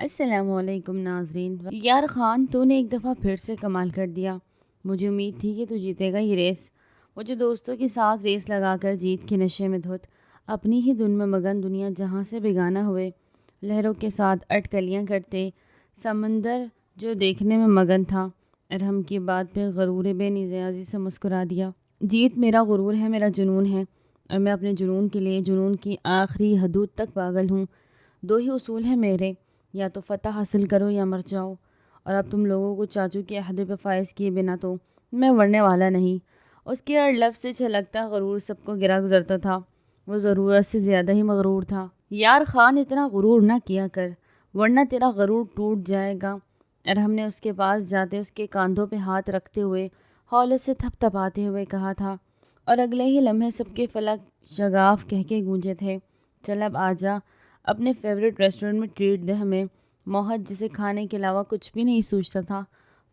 السلام علیکم ناظرین. یار خان، تو نے ایک دفعہ پھر سے کمال کر دیا. مجھے امید تھی کہ تو جیتے گا یہ ریس. مجھے دوستوں کے ساتھ ریس لگا کر جیت کے نشے میں دھت، اپنی ہی دن میں مگن، دنیا جہاں سے بیگانہ ہوئے، لہروں کے ساتھ اٹکلیاں کرتے، سمندر جو دیکھنے میں مگن تھا. ارحم کی بات پہ غرور بے نیازی سے مسکرا دیا. جیت میرا غرور ہے، میرا جنون ہے، اور میں اپنے جنون کے لیے جنون کی آخری حدود تک پاگل ہوں. دو ہی اصول ہیں میرے، یا تو فتح حاصل کرو یا مر جاؤ. اور اب تم لوگوں کو چاچو کے عہدے پہ فائز کیے بنا تو میں مرنے والا نہیں. اس کے ہر لفظ سے چھلکتا غرور سب کو گرا گزرتا تھا. وہ ضرورت سے زیادہ ہی مغرور تھا. یار خان، اتنا غرور نہ کیا کر ورنہ تیرا غرور ٹوٹ جائے گا. ارحم نے اس کے پاس جاتے اس کے کاندھوں پہ ہاتھ رکھتے ہوئے ہولے سے تھپ تھپاتے ہوئے کہا تھا، اور اگلے ہی لمحے سب کے فلک شگاف کہہ کے گونجے تھے. چل اب آجا، اپنے فیوریٹ ریسٹورنٹ میں ٹریٹ دے ہمیں. موہت جسے کھانے کے علاوہ کچھ بھی نہیں سوچتا تھا،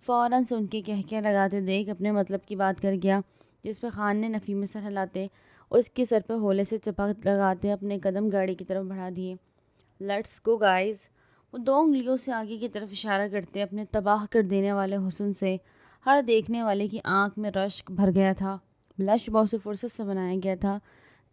فوراً سے ان کے کہکے لگاتے دیکھ اپنے مطلب کی بات کر گیا، جس پہ خان نے نفی میں سر ہلاتے اس کے سر پہ ہولے سے چپک لگاتے اپنے قدم گاڑی کی طرف بڑھا دیے. Let's go guys. وہ دو انگلیوں سے آگے کی طرف اشارہ کرتے اپنے تباہ کر دینے والے حسن سے ہر دیکھنے والے کی آنکھ میں رشک بھر گیا تھا. بلش بہت سے فرصت سے بنایا گیا تھا،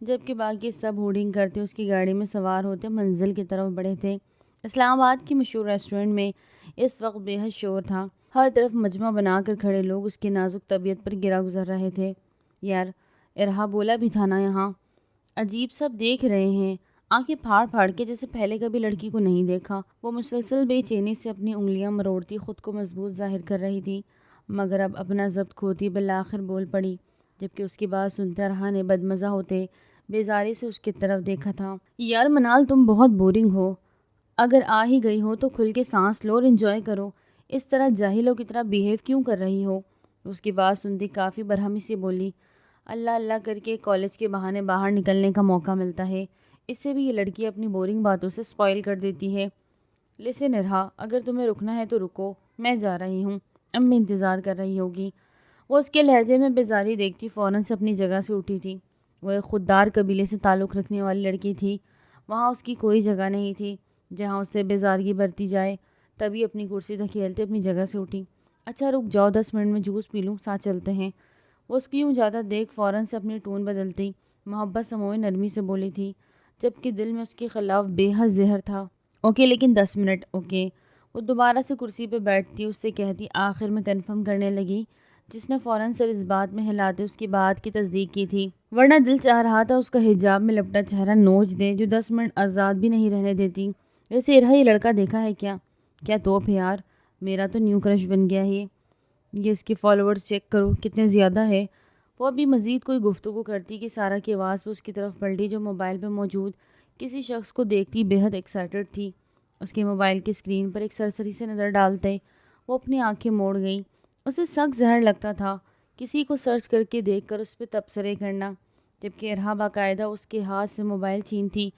جبکہ باقی سب ہوڈنگ کرتے اس کی گاڑی میں سوار ہوتے منزل کی طرف بڑھے تھے. اسلام آباد کی مشہور ریسٹورنٹ میں اس وقت بے حد شور تھا. ہر طرف مجمع بنا کر کھڑے لوگ اس کی نازک طبیعت پر گرا گزر رہے تھے. یار ارہا بولا بھی تھا نا، یہاں عجیب سب دیکھ رہے ہیں، آنکھیں پھاڑ پھاڑ کے، جیسے پہلے کبھی لڑکی کو نہیں دیکھا. وہ مسلسل بے چینی سے اپنی انگلیاں مروڑتی خود کو مضبوط ظاہر کر رہی تھی، مگر اب اپنا ضبط کھوتی بالآخر بول پڑی، جبکہ اس کی بات سنتے ارہا نے بدمزہ ہوتے بیزاری سے اس کی طرف دیکھا تھا. یار منال، تم بہت بورنگ ہو. اگر آ ہی گئی ہو تو کھل کے سانس لو اور انجوائے کرو. اس طرح جاہلوں کی طرح بیہیو کیوں کر رہی ہو؟ اس کی بات سنتی کافی برہمی سے بولی. اللہ اللہ کر کے کالج کے بہانے باہر نکلنے کا موقع ملتا ہے، اس سے بھی یہ لڑکی اپنی بورنگ باتوں سے سپوائل کر دیتی ہے. لسن ارہا، اگر تمہیں رکنا ہے تو رکو، میں جا رہی ہوں، امی انتظار کر رہی ہوگی. وہ اس کے لہجے میں بیزاری دیکھتی فوراً سے اپنی جگہ سے اٹھی تھی. وہ ایک خوددار قبیلے سے تعلق رکھنے والی لڑکی تھی، وہاں اس کی کوئی جگہ نہیں تھی جہاں اس سے بیزارگی برتی جائے. تبھی اپنی کرسی دھکیلتے اپنی جگہ سے اٹھی. اچھا رک جاؤ، 10 منٹ میں جوس پی لوں، ساتھ چلتے ہیں. وہ اس کی یوں جاتا دیکھ فوراً سے اپنی ٹون بدلتی محبت سموئے نرمی سے بولی تھی، جبکہ دل میں اس کے خلاف بے حد زہر تھا. اوکے لیکن 10 منٹ اوکے. وہ دوبارہ سے کرسی پہ بیٹھتی اس سے کہتی، آخر میں کنفرم کرنے لگی، جس نے فوراً سر اس بات میں ہلاتے اس کی بات کی تصدیق کی تھی، ورنہ دل چاہ رہا تھا اس کا حجاب میں لپٹا چہرہ نوچ دے جو 10 منٹ آزاد بھی نہیں رہنے دیتی. ویسے ارہا یہ لڑکا دیکھا ہے کیا؟ کیا توپ ہے یار، میرا تو نیو کرش بن گیا ہے. یہ اس کے فالوورز چیک کرو کتنے زیادہ ہے. وہ ابھی مزید کوئی گفتگو کرتی کہ سارا کی آواز پہ اس کی طرف پلٹی، جو موبائل پہ موجود کسی شخص کو دیکھتی بے حد ایکسائٹڈ تھی. اس کے موبائل کی اسکرین پر ایک سرسری سے نظر ڈالتے وہ اپنی آنکھیں موڑ گئی. اسے سخت زہر لگتا تھا کسی کو سرچ کر کے دیکھ کر اس پہ تبصرے کرنا، جبکہ ارہا باقاعدہ اس کے ہاتھ سے موبائل چھینتی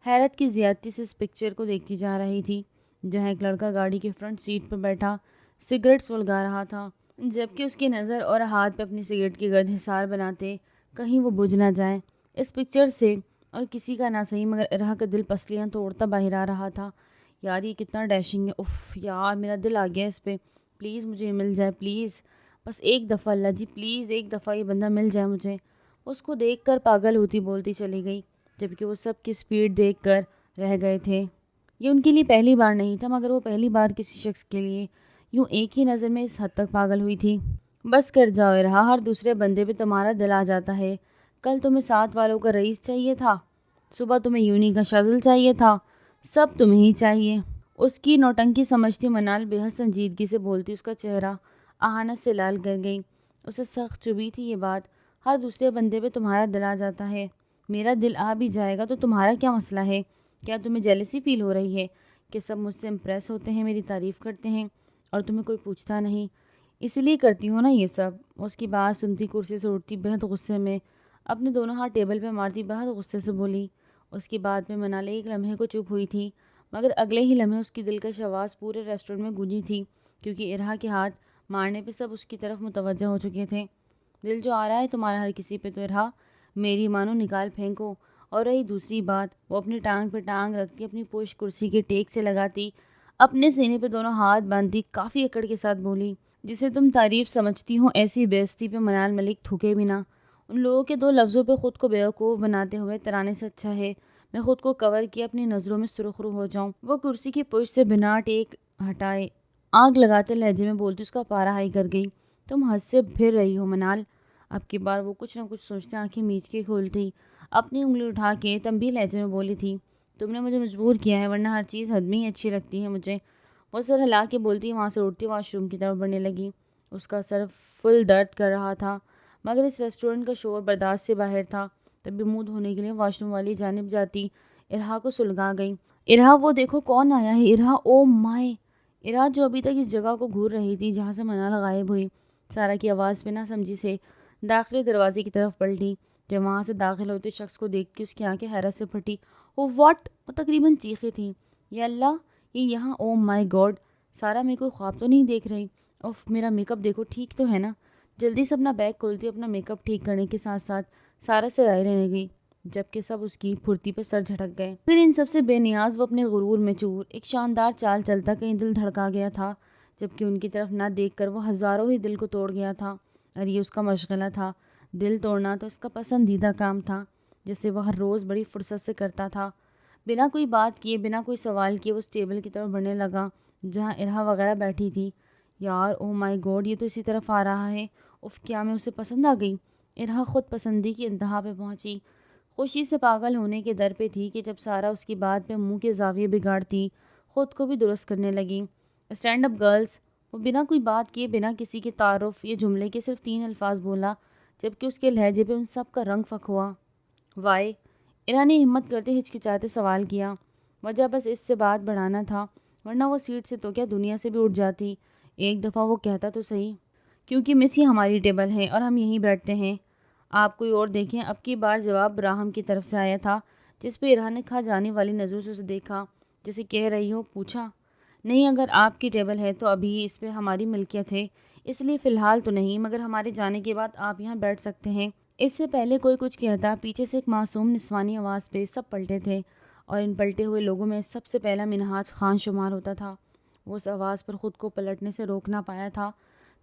حیرت کی زیادتی سے اس پکچر کو دیکھتی جا رہی تھی، جہاں ایک لڑکا گاڑی کی فرنٹ سیٹ پر بیٹھا سگریٹ سلگا رہا تھا، جبکہ اس کی نظر اور ہاتھ پہ اپنی سگریٹ کی گرد حصار بناتے کہیں وہ بجھ نہ جائے. اس پکچر سے اور کسی کا نہ صحیح مگر ارہا کا دل پسلیاں توڑتا باہر آ رہا تھا. یار یہ کتنا ڈیشنگ ہے، اف یار میرا دل آ گیا اس پہ. پلیز مجھے مل جائے، پلیز بس ایک دفعہ، اللہ جی پلیز ایک دفعہ یہ بندہ مل جائے مجھے. اس کو دیکھ کر پاگل ہوتی بولتی چلی گئی، جبکہ وہ سب کی سپیڈ دیکھ کر رہ گئے تھے. یہ ان کے لیے پہلی بار نہیں تھا، مگر وہ پہلی بار کسی شخص کے لیے یوں ایک ہی نظر میں اس حد تک پاگل ہوئی تھی. بس کر جاؤ ارہا، ہر دوسرے بندے پہ تمہارا دل آ جاتا ہے. کل تمہیں 7 والوں کا رئیس چاہیے تھا، صبح تمہیں یونی کا شازل چاہیے تھا، سب تمہیں ہی چاہیے. اس کی نوٹنکی سمجھتی منال بے حد سنجیدگی سے بولتی اس کا چہرہ اہانت سے لال کر گئی. اسے سخت چبھی تھی یہ بات، ہر دوسرے بندے پہ تمہارا دل آ جاتا ہے، میرا دل آ بھی جائے گا تو تمہارا کیا مسئلہ ہے؟ کیا تمہیں جیلسی فیل ہو رہی ہے کہ سب مجھ سے امپریس ہوتے ہیں، میری تعریف کرتے ہیں اور تمہیں کوئی پوچھتا نہیں؟ اسی لیے کرتی ہوں نا یہ سب. اس کی بات سنتی کرسی سے اٹھتی بہت غصے میں اپنے دونوں ہاتھ ٹیبل پہ مارتی بہت غصے سے بولی. اس کی بات میں منال ایک لمحے کو چپ ہوئی تھی، مگر اگلے ہی لمحے اس کی دلکش آواز پورے ریسٹورنٹ میں گونجی تھی، کیونکہ ارہا کے ہاتھ مارنے پہ سب اس کی طرف متوجہ ہو چکے تھے. دل جو آ رہا ہے تمہارا ہر کسی پہ، تو ارہا میری مانو نکال پھینکو. اور رہی دوسری بات، وہ اپنی ٹانگ پہ ٹانگ رکھتی اپنی پوش کرسی کے ٹیک سے لگاتی اپنے سینے پہ دونوں ہاتھ باندھی کافی اکڑ کے ساتھ بولی، جسے تم تعریف سمجھتی ہو ایسی بےعزتی پہ منال ملک تھوکے بھی نہ۔ ان لوگوں کے 2 لفظوں پہ خود کو بیوقوف بناتے ہوئے ترانے سے اچھا ہے میں خود کو کور کیے اپنی نظروں میں سرخرو ہو جاؤں۔ وہ کرسی کی پشت سے بنا ٹیک ہٹائے آگ لگاتے لہجے میں بولتی، اس کا پارا ہائی کر گئی، تم حد سے پھر رہی ہو منال۔ اب کی بار وہ کچھ نہ کچھ سوچتے آنکھیں میچ کے کھولتی، اپنی انگلی اٹھا کے تنبیہ لہجے میں بولی تھی، تم نے مجھے مجبور کیا ہے، ورنہ ہر چیز حد میں ہی اچھی لگتی ہے مجھے۔ وہ سر ہلا کے بولتی وہاں سے اٹھتی واش روم کی طرف بڑھنے لگی۔ اس کا سر فل درد کر رہا تھا، مگر اس ریسٹورنٹ کا شور برداشت سے باہر تھا۔ تب بھی منہ دھونے کے لیے واش روم والی جانب جاتی ارہا کو سلگا گئی، ارہا وہ دیکھو کون آیا ہے، ارہا او مائے۔ ارہا جو ابھی تک اس جگہ کو گھور رہی تھی جہاں سے منال غائب ہوئی، سارا کی آواز پہ نہ سمجھی سے داخلی دروازے کی طرف پلٹی۔ جب وہاں سے داخل ہوتے شخص کو دیکھ کے اس کی آنکھیں حیرت سے پھٹی۔ او واٹ! وہ تقریباً چیخیں تھیں، یا اللہ یہ یہاں، او مائی گاڈ! سارا میں کوئی خواب تو نہیں دیکھ رہی؟ اوف میرا میک اپ دیکھو ٹھیک تو ہے نا؟ جلدی سے اپنا بیگ کھولتی اپنا میک اپ ٹھیک کرنے کے ساتھ ساتھ سارا سے رائے لینے گئی، جبکہ سب اس کی پھرتی پہ سر جھٹک گئے۔ پھر ان سب سے بے نیاز وہ اپنے غرور میں چور ایک شاندار چال چلتا کہیں دل دھڑکا گیا تھا، جبکہ ان کی طرف نہ دیکھ کر وہ ہزاروں ہی دل کو توڑ گیا تھا، اور یہ اس کا مشغلہ تھا۔ دل توڑنا تو اس کا پسندیدہ کام تھا، جسے وہ ہر روز بڑی فرصت سے کرتا تھا۔ بنا کوئی بات کیے، بنا کوئی سوال کیے وہ اس ٹیبل کی طرف بڑھنے لگا جہاں ارہا وغیرہ بیٹھی تھی۔ یار او مائی گاڈ، یہ تو اسی طرف آ رہا ہے، اف کیا میں اسے پسند آ گئی؟ ارہا خود پسندی کی انتہا پہ پہنچی، خوشی سے پاگل ہونے کے در پہ تھی کہ جب سارا اس کی بات پہ منہ کے زاویے بگاڑتی خود کو بھی درست کرنے لگی۔ Stand up girls! وہ بنا کوئی بات کیے، بنا کسی کے تعارف یا جملے کے صرف 3 الفاظ بولا، جبکہ اس کے لہجے پہ ان سب کا رنگ فک ہوا۔ وائے؟ ارہا نے ہمت کرتے ہچکچاتے سوال کیا۔ وجہ بس اس سے بات بڑھانا تھا، ورنہ وہ سیٹ سے تو کیا دنیا سے بھی اٹھ جاتی۔ ایک دفعہ وہ کہتا تو صحیح، کیونکہ مس یہ ہماری ٹیبل ہے اور ہم یہیں بیٹھتے ہیں، آپ کوئی اور دیکھیں۔ اب کی بار جواب براہم کی طرف سے آیا تھا، جس پہ ارہا نے کھا جانے والی نظروں سے اسے دیکھا، جسے کہہ رہی ہو۔ پوچھا، نہیں اگر آپ کی ٹیبل ہے تو ابھی اس پہ ہماری ملکیت ہے، اس لیے فی الحال تو نہیں، مگر ہمارے جانے کے بعد آپ یہاں بیٹھ سکتے ہیں۔ اس سے پہلے کوئی کچھ کہتا، پیچھے سے ایک معصوم نسوانی آواز پہ سب پلٹے تھے، اور ان پلٹے ہوئے لوگوں میں سب سے پہلا منہاج خان شمار ہوتا تھا۔ وہ اس آواز پر خود کو پلٹنے سے روک نہ پایا تھا،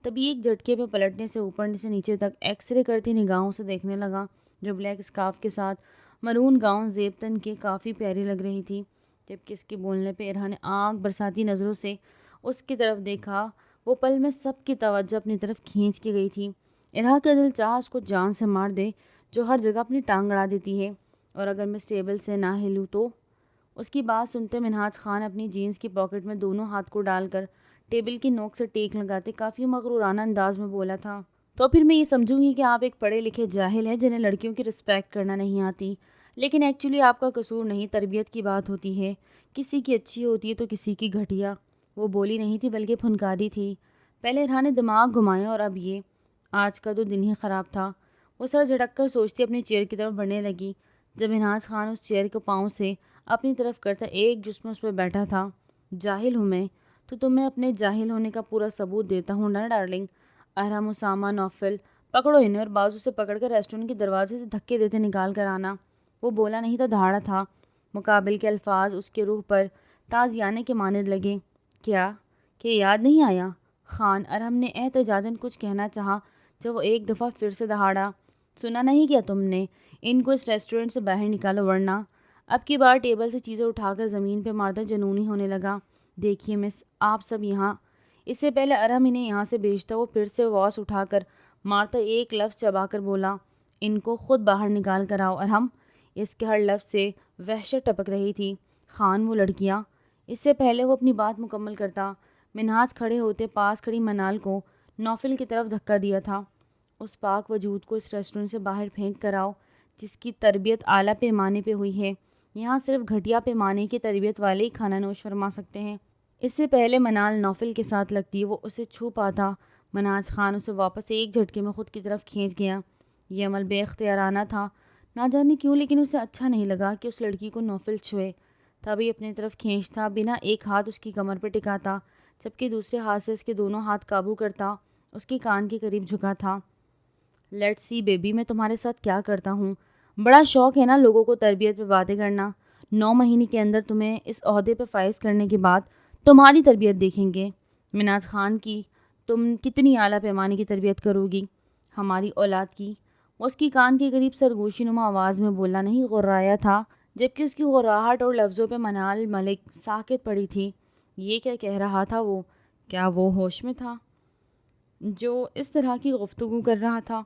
تبھی ایک جھٹکے پہ پلٹنے سے اوپر سے نیچے تک ایکس رے کرتی نگاہوں سے دیکھنے لگا، جو بلیک اسکارف کے ساتھ مرون گاؤن زیبتن کے کافی پیاری لگ رہی تھی۔ جبکہ اس کے بولنے پہ ارہا نے آنکھ برساتی نظروں سے اس کی طرف دیکھا، وہ پل میں سب کی توجہ اپنی طرف کھینچ کے گئی تھی۔ ارہا کا دل چاہا اس کو جان سے مار دے، جو ہر جگہ اپنی ٹانگ اڑا دیتی ہے، اور اگر میں ٹیبل سے نہ ہلوں تو۔ اس کی بات سنتے منہاج خان اپنی جینز کی پاکٹ میں دونوں ہاتھ کو ڈال کر ٹیبل کی نوک سے ٹیک لگاتے کافی مغرورانہ انداز میں بولا تھا، تو پھر میں یہ سمجھوں گی کہ آپ ایک پڑھے لکھے جاہل ہیں جنہیں لڑکیوں کی رسپیکٹ کرنا نہیں آتی، لیکن ایکچولی آپ کا قصور نہیں، تربیت کی بات ہوتی ہے، کسی کی اچھی ہوتی ہے تو کسی کی گھٹیا۔ وہ بولی نہیں تھی بلکہ پھنکاری تھی۔ پہلے ارہا نے دماغ گھمایا اور اب یہ، آج کا تو دن ہی خراب تھا۔ وہ سر جھٹک کر سوچتی اپنی چیئر کی طرف بڑھنے لگی، جب منہاج خان اس چیئر کو پاؤں سے اپنی طرف کرتا ایک جسم اس پہ بیٹھا تھا۔ جاہل ہوں میں تو تمہیں اپنے جاہل ہونے کا پورا ثبوت دیتا ہوں نا ڈارلنگ۔ ارہم، اسامہ، نوفل، پکڑو انہیں اور بازو سے پکڑ کر ریسٹورنٹ کے دروازے سے دھکے دیتے نکال کر آنا۔ وہ بولا نہیں تھا، دھاڑا تھا۔ مقابل کے الفاظ اس کے روح پر تازیانے کے مانند لگے۔ کیا کہ یاد نہیں آیا؟ خان ارہم نے احتجاجاً کچھ کہنا چاہا، جب وہ ایک دفعہ پھر سے دہاڑا۔ سنا نہیں کیا تم نے؟ ان کو اس ریسٹورنٹ سے باہر نکالو ورنہ۔ اب کی بار ٹیبل سے چیزیں اٹھا کر زمین پہ مارتا جنونی ہونے لگا۔ دیکھیے مس، آپ سب یہاں۔ اس سے پہلے ارہم انہیں یہاں سے بھیجتا وہ پھر سے واس اٹھا کر مارتا ایک لفظ چبا کر بولا، ان کو خود باہر نکال کر آؤ ارہم۔ اس کے ہر لفظ سے وحشت ٹپک رہی تھی۔ خان، وہ لڑکیاں۔ اس سے پہلے وہ اپنی بات مکمل کرتا، منہاج کھڑے ہوتے پاس کھڑی منال کو نوفل کی طرف دھکا دیا تھا، اس پاک وجود کو اس ریسٹورنٹ سے باہر پھینک کر آؤ جس کی تربیت اعلیٰ پیمانے پہ ہوئی ہے۔ یہاں صرف گھٹیا پیمانے کی تربیت والے ہی کھانا نوش فرما سکتے ہیں۔ اس سے پہلے منال نوفل کے ساتھ لگتی وہ اسے چھو پاتا، منہاج خان اسے واپس ایک جھٹکے میں خود کی طرف کھینچ گیا۔ یہ عمل بے اختیارانہ تھا، نہ جانے کیوں، لیکن اسے اچھا نہیں لگا کہ اس لڑکی کو نوفل چھوئے، تبھی اپنی طرف کھینچتا، بنا ایک ہاتھ اس کی کمر پہ ٹکاتا جبکہ دوسرے ہاتھ سے اس کے دونوں ہاتھ قابو کرتا، اس کے کان کے قریب جھکا تھا۔ لیٹس سی بیبی، میں تمہارے ساتھ کیا کرتا ہوں۔ بڑا شوق ہے نا لوگوں کو تربیت پہ باتیں کرنا۔ 9 مہینے کے اندر تمہیں اس عہدے پہ فائز کرنے کے بعد تمہاری تربیت دیکھیں گے مناز خان کی، تم کتنی اعلیٰ پیمانے کی تربیت کرو گی ہماری اولاد کی۔ وہ اس کی کان کے قریب سرگوشی نما آواز میں بولا نہیں غرایا تھا، جبکہ اس کی غراہٹ اور لفظوں پہ منال ملک ساکت پڑی تھی۔ یہ کیا کہہ رہا تھا وہ؟ کیا وہ ہوش میں تھا جو اس طرح کی گفتگو کر رہا تھا؟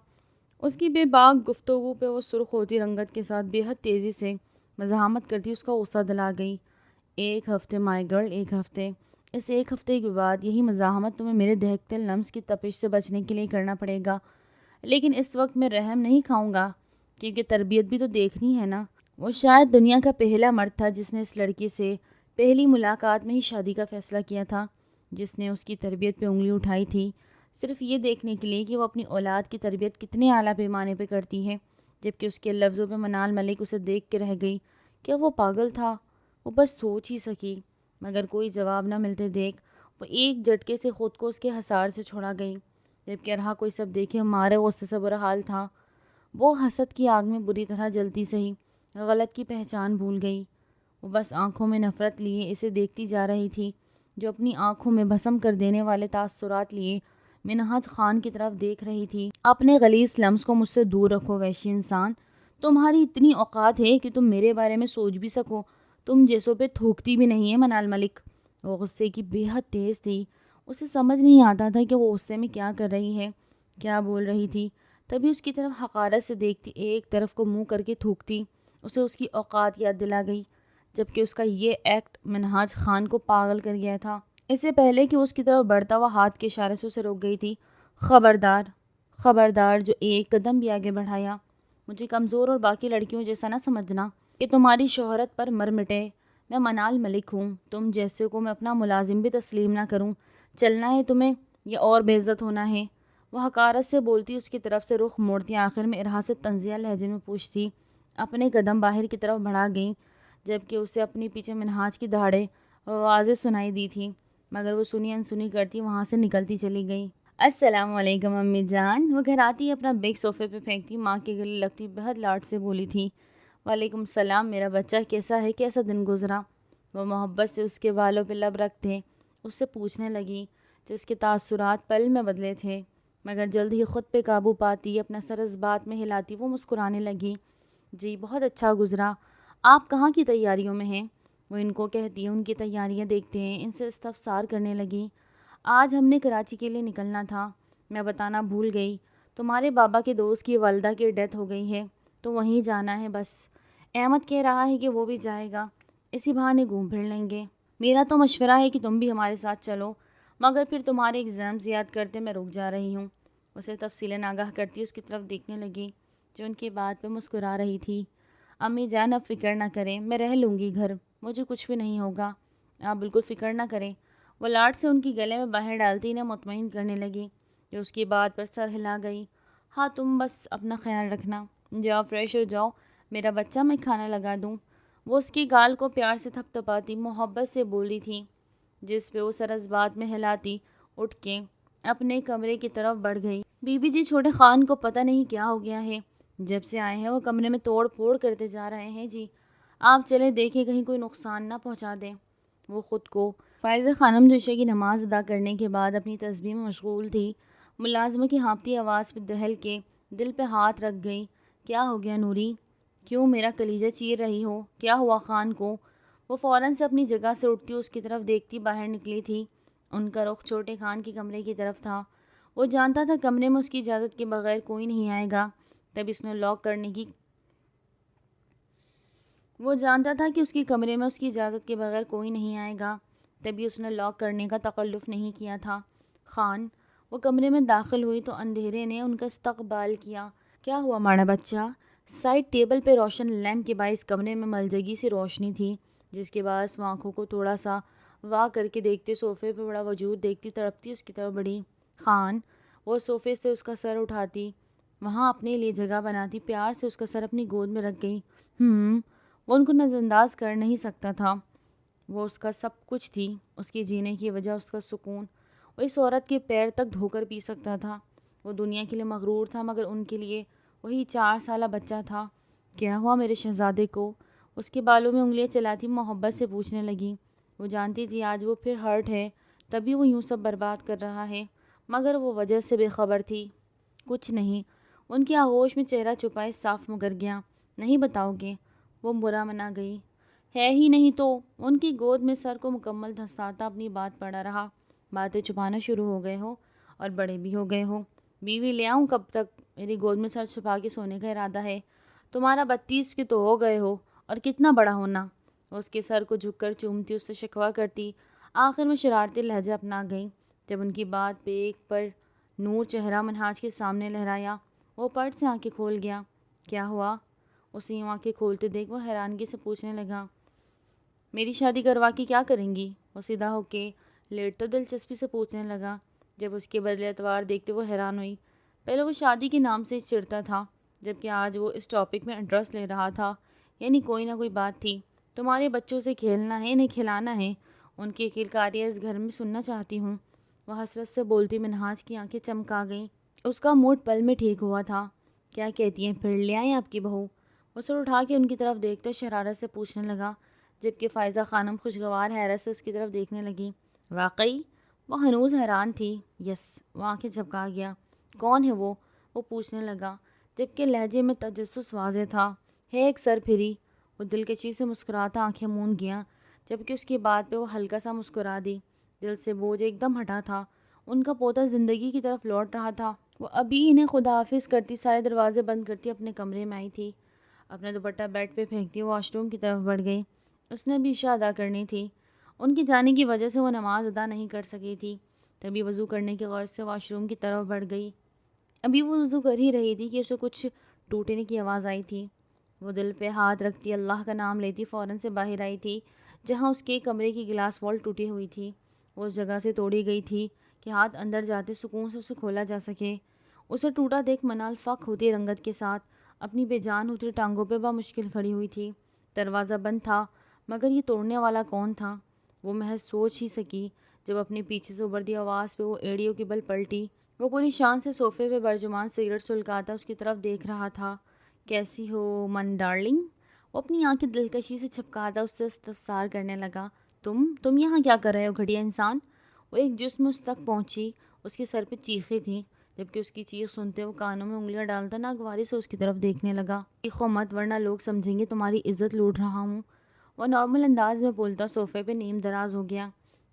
اس کی بے باک گفتگو پہ وہ سرخ ہوتی رنگت کے ساتھ بے حد تیزی سے مزاحمت کرتی اس کا غصہ دلا گئی۔ 1 ہفتے مائی گرل، 1 ہفتے۔ اس 1 ہفتے کے بعد یہی مزاحمت تمہیں میرے دہکتے لمس کی تپش سے بچنے کے لیے کرنا پڑے گا، لیکن اس وقت میں رحم نہیں کھاؤں گا کیونکہ تربیت بھی تو دیکھنی ہے نا۔ وہ شاید دنیا کا پہلا مرد تھا جس نے اس لڑکی سے پہلی ملاقات میں ہی شادی کا فیصلہ کیا تھا، جس نے اس کی تربیت پہ انگلی اٹھائی تھی صرف یہ دیکھنے کے لیے کہ وہ اپنی اولاد کی تربیت کتنے اعلیٰ پیمانے پہ کرتی ہے، جبکہ اس کے لفظوں پہ منال ملک اسے دیکھ کے رہ گئی۔ کیا وہ پاگل تھا؟ وہ بس سوچ ہی سکی، مگر کوئی جواب نہ ملتے دیکھ وہ ایک جھٹکے سے خود کو اس کے حصار سے چھڑا گئی، جبکہ رہا کوئی سب دیکھے مارے غصے سے برا حال تھا۔ وہ حسد کی آگ میں بری طرح جلتی سہی، غلط کی پہچان بھول گئی۔ وہ بس آنکھوں میں نفرت لیے اسے دیکھتی جا رہی تھی، جو اپنی آنکھوں میں بھسم کر دینے والے تاثرات لیے منہاج خان کی طرف دیکھ رہی تھی۔ اپنے غلیظ لمس کو مجھ سے دور رکھو وحشی انسان، تمہاری اتنی اوقات ہے کہ تم میرے بارے میں سوچ بھی سکو، تم جیسوں پہ تھوکتی بھی نہیں ہے منال ملک۔ وہ غصے کی بے حد تیز تھی، اسے سمجھ نہیں آتا تھا کہ وہ غصے میں کیا کر رہی ہے، کیا بول رہی تھی۔ تبھی اس کی طرف حقارت سے دیکھتی ایک طرف کو منہ کر کے تھوکتی اسے اس کی اوقات یاد دلا گئی، جبکہ اس کا یہ ایکٹ منہاج خان کو پاگل کر گیا تھا۔ اس سے پہلے کہ اس کی طرف بڑھتا ہوا ہاتھ کے اشارے سے اسے روک گئی تھی۔ خبردار، خبردار، جو ایک قدم بھی آگے بڑھایا، مجھے کمزور اور باقی لڑکیوں جیسا نہ سمجھنا کہ تمہاری شہرت پر مر مٹے۔ میں منال ملک ہوں، تم جیسے کو میں اپنا ملازم بھی تسلیم نہ کروں۔ چلنا ہے تمہیں یا اور بے عزت ہونا ہے؟ وہ حقارت سے بولتی اس کی طرف سے رخ موڑتی آخر میں ارہا سے طنزیہ لہجے میں پوچھتی، اپنے قدم باہر کی طرف بڑھا گئیں، جبکہ اسے اپنی پیچھے منہاج کی دہاڑیں واضح سنائی دی تھی، مگر وہ سنی انسنی کرتی وہاں سے نکلتی چلی گئی۔ السلام علیکم امی جان، وہ گھر آتی اپنا بیگ صوفے پہ پھینکتی ماں کے گلے لگتی بہت لاڈ سے بولی تھی۔ وعلیکم السلام میرا بچہ، کیسا ہے، کیسا دن گزرا؟ وہ محبت سے اس کے بالوں پہ لب رکھتے اس سے پوچھنے لگی، جس کے تاثرات پل میں بدلے تھے، مگر جلد ہی خود پہ قابو پاتی اپنا سر اس بات میں ہلاتی وہ مسکرانے لگی۔ جی بہت اچھا گزرا، آپ کہاں کی تیاریوں میں ہیں؟ وہ ان کو کہتی ہے ان کی تیاریاں دیکھتے ہیں ان سے استفسار کرنے لگی۔ آج ہم نے کراچی کے لیے نکلنا تھا، میں بتانا بھول گئی، تمہارے بابا کے دوست کی والدہ کی ڈیتھ ہو گئی ہے تو وہیں جانا ہے بس۔ احمد کہہ رہا ہے کہ وہ بھی جائے گا، اسی بہانے گھوم پھر لیں گے۔ میرا تو مشورہ ہے کہ تم بھی ہمارے ساتھ چلو، مگر پھر تمہارے ایگزامز یاد کرتے میں رک جا رہی ہوں۔ اسے تفصیلیں آگاہ کرتی اس کی طرف دیکھنے لگی جو ان کی بات پہ مسکرا رہی تھی۔ امی جان اب فکر نہ کریں، میں رہ لوں گی گھر، مجھے کچھ بھی نہیں ہوگا، آپ بالکل فکر نہ کریں۔ وہ لاڈ سے ان کی گلے میں باہر ڈالتی انہیں مطمئن کرنے لگی، جو اس کی بات پر سر ہلا گئی۔ ہاں تم بس اپنا خیال رکھنا، جاؤ فریش ہو جاؤ میرا بچہ، میں کھانا لگا دوں۔ وہ اس کی گال کو پیار سے تھپ تھپاتی محبت سے بولی تھی، جس پہ وہ سر اس بات میں ہلاتی اٹھ کے اپنے کمرے کی طرف بڑھ گئی۔ بی بی جی چھوٹے خان کو پتہ نہیں کیا ہو گیا ہے، جب سے آئے ہیں وہ کمرے میں توڑ پھوڑ کرتے جا رہے ہیں۔ جی آپ چلے دیکھیں کہیں کوئی نقصان نہ پہنچا دیں۔ وہ خود کو فائزہ خانم جو عشاء کی نماز ادا کرنے کے بعد اپنی تسبیح میں مشغول تھی، ملازمہ کی ہانپتی آواز پہ دہل کے دل پہ ہاتھ رکھ گئی۔ کیا ہو گیا نوری، کیوں میرا کلیجہ چیر رہی ہو، کیا ہوا خان کو؟ وہ فوراً سے اپنی جگہ سے اٹھتی اس کی طرف دیکھتی باہر نکلی تھی۔ ان کا رخ چھوٹے خان کے کمرے کی طرف تھا۔ وہ جانتا تھا کمرے میں اس کی اجازت کے بغیر کوئی نہیں آئے گا، تب اس نے لاک کرنے کی وہ جانتا تھا کہ اس کے کمرے میں اس کی اجازت کے بغیر کوئی نہیں آئے گا، تبھی اس نے لاک کرنے کا تکلف نہیں کیا تھا۔ خان وہ کمرے میں داخل ہوئی تو اندھیرے نے ان کا استقبال کیا۔ کیا ہوا ماڑا بچہ؟ سائڈ ٹیبل پہ روشن لیمپ کے باعث کمرے میں ملجگی سی روشنی تھی، جس کے باعث وہ آنکھوں کو تھوڑا سا واہ کر کے دیکھتے صوفے پہ بڑا وجود دیکھتی تڑپتی اس کی طرف بڑھی۔ خان وہ صوفے سے اس کا سر اٹھاتی وہاں اپنے لیے جگہ بناتی پیار سے اس کا سر اپنی گود میں رکھ گئی۔ وہ ان کو نظر انداز کر نہیں سکتا تھا، وہ اس کا سب کچھ تھی، اس کی جینے کی وجہ، اس کا سکون۔ وہ اس عورت کے پیر تک دھو کر پی سکتا تھا۔ وہ دنیا کے لیے مغرور تھا مگر ان کے لیے وہی 4 سالہ بچہ تھا۔ کیا ہوا میرے شہزادے کو؟ اس کے بالوں میں انگلیاں چلاتی محبت سے پوچھنے لگی۔ وہ جانتی تھی آج وہ پھر ہرٹ ہے، تبھی وہ یوں سب برباد کر رہا ہے، مگر وہ وجہ سے بے خبر تھی۔ کچھ نہیں، ان کی آغوش میں چہرہ چھپائے صاف مگر گیا۔ نہیں بتاؤ گے؟ وہ برا منا گئی۔ ہے ہی نہیں تو؟ ان کی گود میں سر کو مکمل دھنساتا اپنی بات پڑا رہا۔ باتیں چھپانا شروع ہو گئے ہو اور بڑے بھی ہو گئے ہو۔ بیوی لے آؤں کب تک؟ میری گود میں سر چھپا کے سونے کا ارادہ ہے؟ تمہارا 32 کے تو ہو گئے ہو، اور کتنا بڑا ہونا؟ وہ اس کے سر کو جھک کر چومتی، اس سے شکوہ کرتی، آخر میں شرارتی لہجہ اپنا گئی۔ جب ان کی بات پہ ایک پر نور چہرہ منہاج کے سامنے لہرایا، وہ پٹ سے آنکھیں کھول گیا۔ کیا ہوا؟ اسے یوں آنکھیں کھولتے دیکھ وہ حیرانگی سے پوچھنے لگا، میری شادی کروا کے کیا کریں گی؟ وہ سیدھا ہو کے لیٹتا دلچسپی سے پوچھنے لگا۔ جب اس کے بدلے اتوار دیکھتے وہ حیران ہوئی۔ پہلے وہ شادی کے نام سے چڑھتا تھا، جبکہ آج وہ اس ٹاپک میں انٹرسٹ لے رہا تھا، یعنی کوئی نہ کوئی بات تھی۔ تمہارے بچوں سے کھیلنا ہے، انہیں کھلانا ہے، ان کی کلکاریاں اس گھر میں سننا چاہتی ہوں۔ وہ حسرت سے بولتی منہاج کی آنکھیں چمکا گئیں۔ اس کا موڈ پل میں ٹھیک ہوا تھا۔ کیا کہتی ہیں پھر، لے آئیں آپ کی بہو؟ وہ سر اٹھا کے ان کی طرف دیکھتے شرارت سے پوچھنے لگا، جبکہ فائزہ خانم خوشگوار حیرت سے اس کی طرف دیکھنے لگی۔ واقعی؟ وہ ہنوز حیران تھی۔ یس، وہ آنکھیں جھپکا گیا۔ کون ہے وہ پوچھنے لگا، جبکہ لہجے میں تجسس واضح تھا۔ ہے ایک سر پھری۔ وہ دلکشی سے مسکراتا آنکھیں مون گیا، جبکہ اس کی بات پہ وہ ہلکا سا مسکرا دی۔ دل سے بوجھ ایک دم ہٹا تھا۔ ان کا پوتا زندگی کی طرف لوٹ رہا تھا۔ وہ ابھی انہیں خدا حافظ کرتی سارے دروازے بند کرتی اپنے کمرے میں آئی تھی۔ اپنا دوپٹہ بیڈ پہ پھینکتی وہ واش روم کی طرف بڑھ گئی۔ اس نے بھی عشاء ادا کرنی تھی۔ ان کی جانے کی وجہ سے وہ نماز ادا نہیں کر سکی تھی، تبھی وضو کرنے کے غرض سے واش روم کی طرف بڑھ گئی۔ ابھی وہ وضو کر ہی رہی تھی کہ اسے کچھ ٹوٹنے کی آواز آئی تھی۔ وہ دل پہ ہاتھ رکھتی اللہ کا نام لیتی فوراً سے باہر آئی تھی، جہاں اس کے کمرے کی گلاس وال ٹوٹی ہوئی تھی۔ وہ اس جگہ سے توڑی گئی تھی کہ ہاتھ اندر جاتے سکون سے اسے کھولا جا سکے۔ اسے ٹوٹا دیکھ منال فق ہوتی رنگت کے ساتھ اپنی بے جان اتری ٹانگوں پہ بمشکل کھڑی ہوئی تھی۔ دروازہ بند تھا، مگر یہ توڑنے والا کون تھا؟ وہ محض سوچ ہی سکی جب اپنے پیچھے سے ابھرتی آواز پہ وہ ایڑیوں کی بل پلٹی۔ وہ پوری شان سے صوفے پہ برجمان سگریٹ سلگاتا اس کی طرف دیکھ رہا تھا۔ کیسی ہو من ڈارلنگ؟ وہ اپنی آنکھیں دلکشی سے چھپکاتا اس سے استفسار کرنے لگا۔ تم یہاں کیا کر رہے ہو گھٹیا انسان؟ وہ ایک جسم اس تک پہنچی، اس کے سر پہ چیخیں تھیں، جبکہ اس کی چیخ سنتے وہ کانوں میں انگلیاں ڈالتا ناگواری سے اس کی طرف دیکھنے لگا۔ چیخو مت ورنہ لوگ سمجھیں گے تمہاری عزت لوٹ رہا ہوں۔ وہ نارمل انداز میں بولتا صوفے پہ نیم دراز ہو گیا،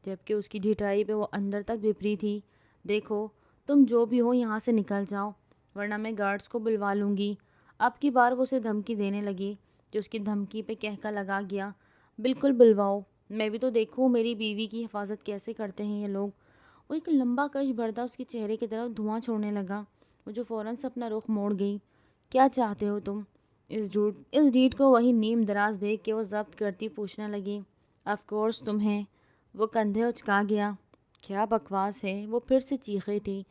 جبکہ اس کی ڈھٹائی پہ وہ اندر تک بھپری تھی۔ دیکھو، تم جو بھی ہو یہاں سے نکل جاؤ، ورنہ میں گارڈز کو بلوا لوں گی۔ اب کی بار وہ اسے دھمکی دینے لگی، جو اس کی دھمکی پہ کہکا لگا گیا۔ بالکل بلواؤ، میں بھی تو دیکھوں میری بیوی کی حفاظت کیسے کرتے ہیں یہ لوگ۔ وہ ایک لمبا کش بھرتا اس کے چہرے کی طرف دھواں چھوڑنے لگا، وہ جو فوراً سے اپنا رخ موڑ گئی۔ کیا چاہتے ہو تم؟ اس ڈیٹ کو وہی نیم دراز دیکھ کے وہ ضبط کرتی پوچھنے لگی۔ آف کورس تمہیں۔ وہ کندھے اچکا گیا۔ کیا بکواس ہے؟ وہ پھر سے چیخیں تھی۔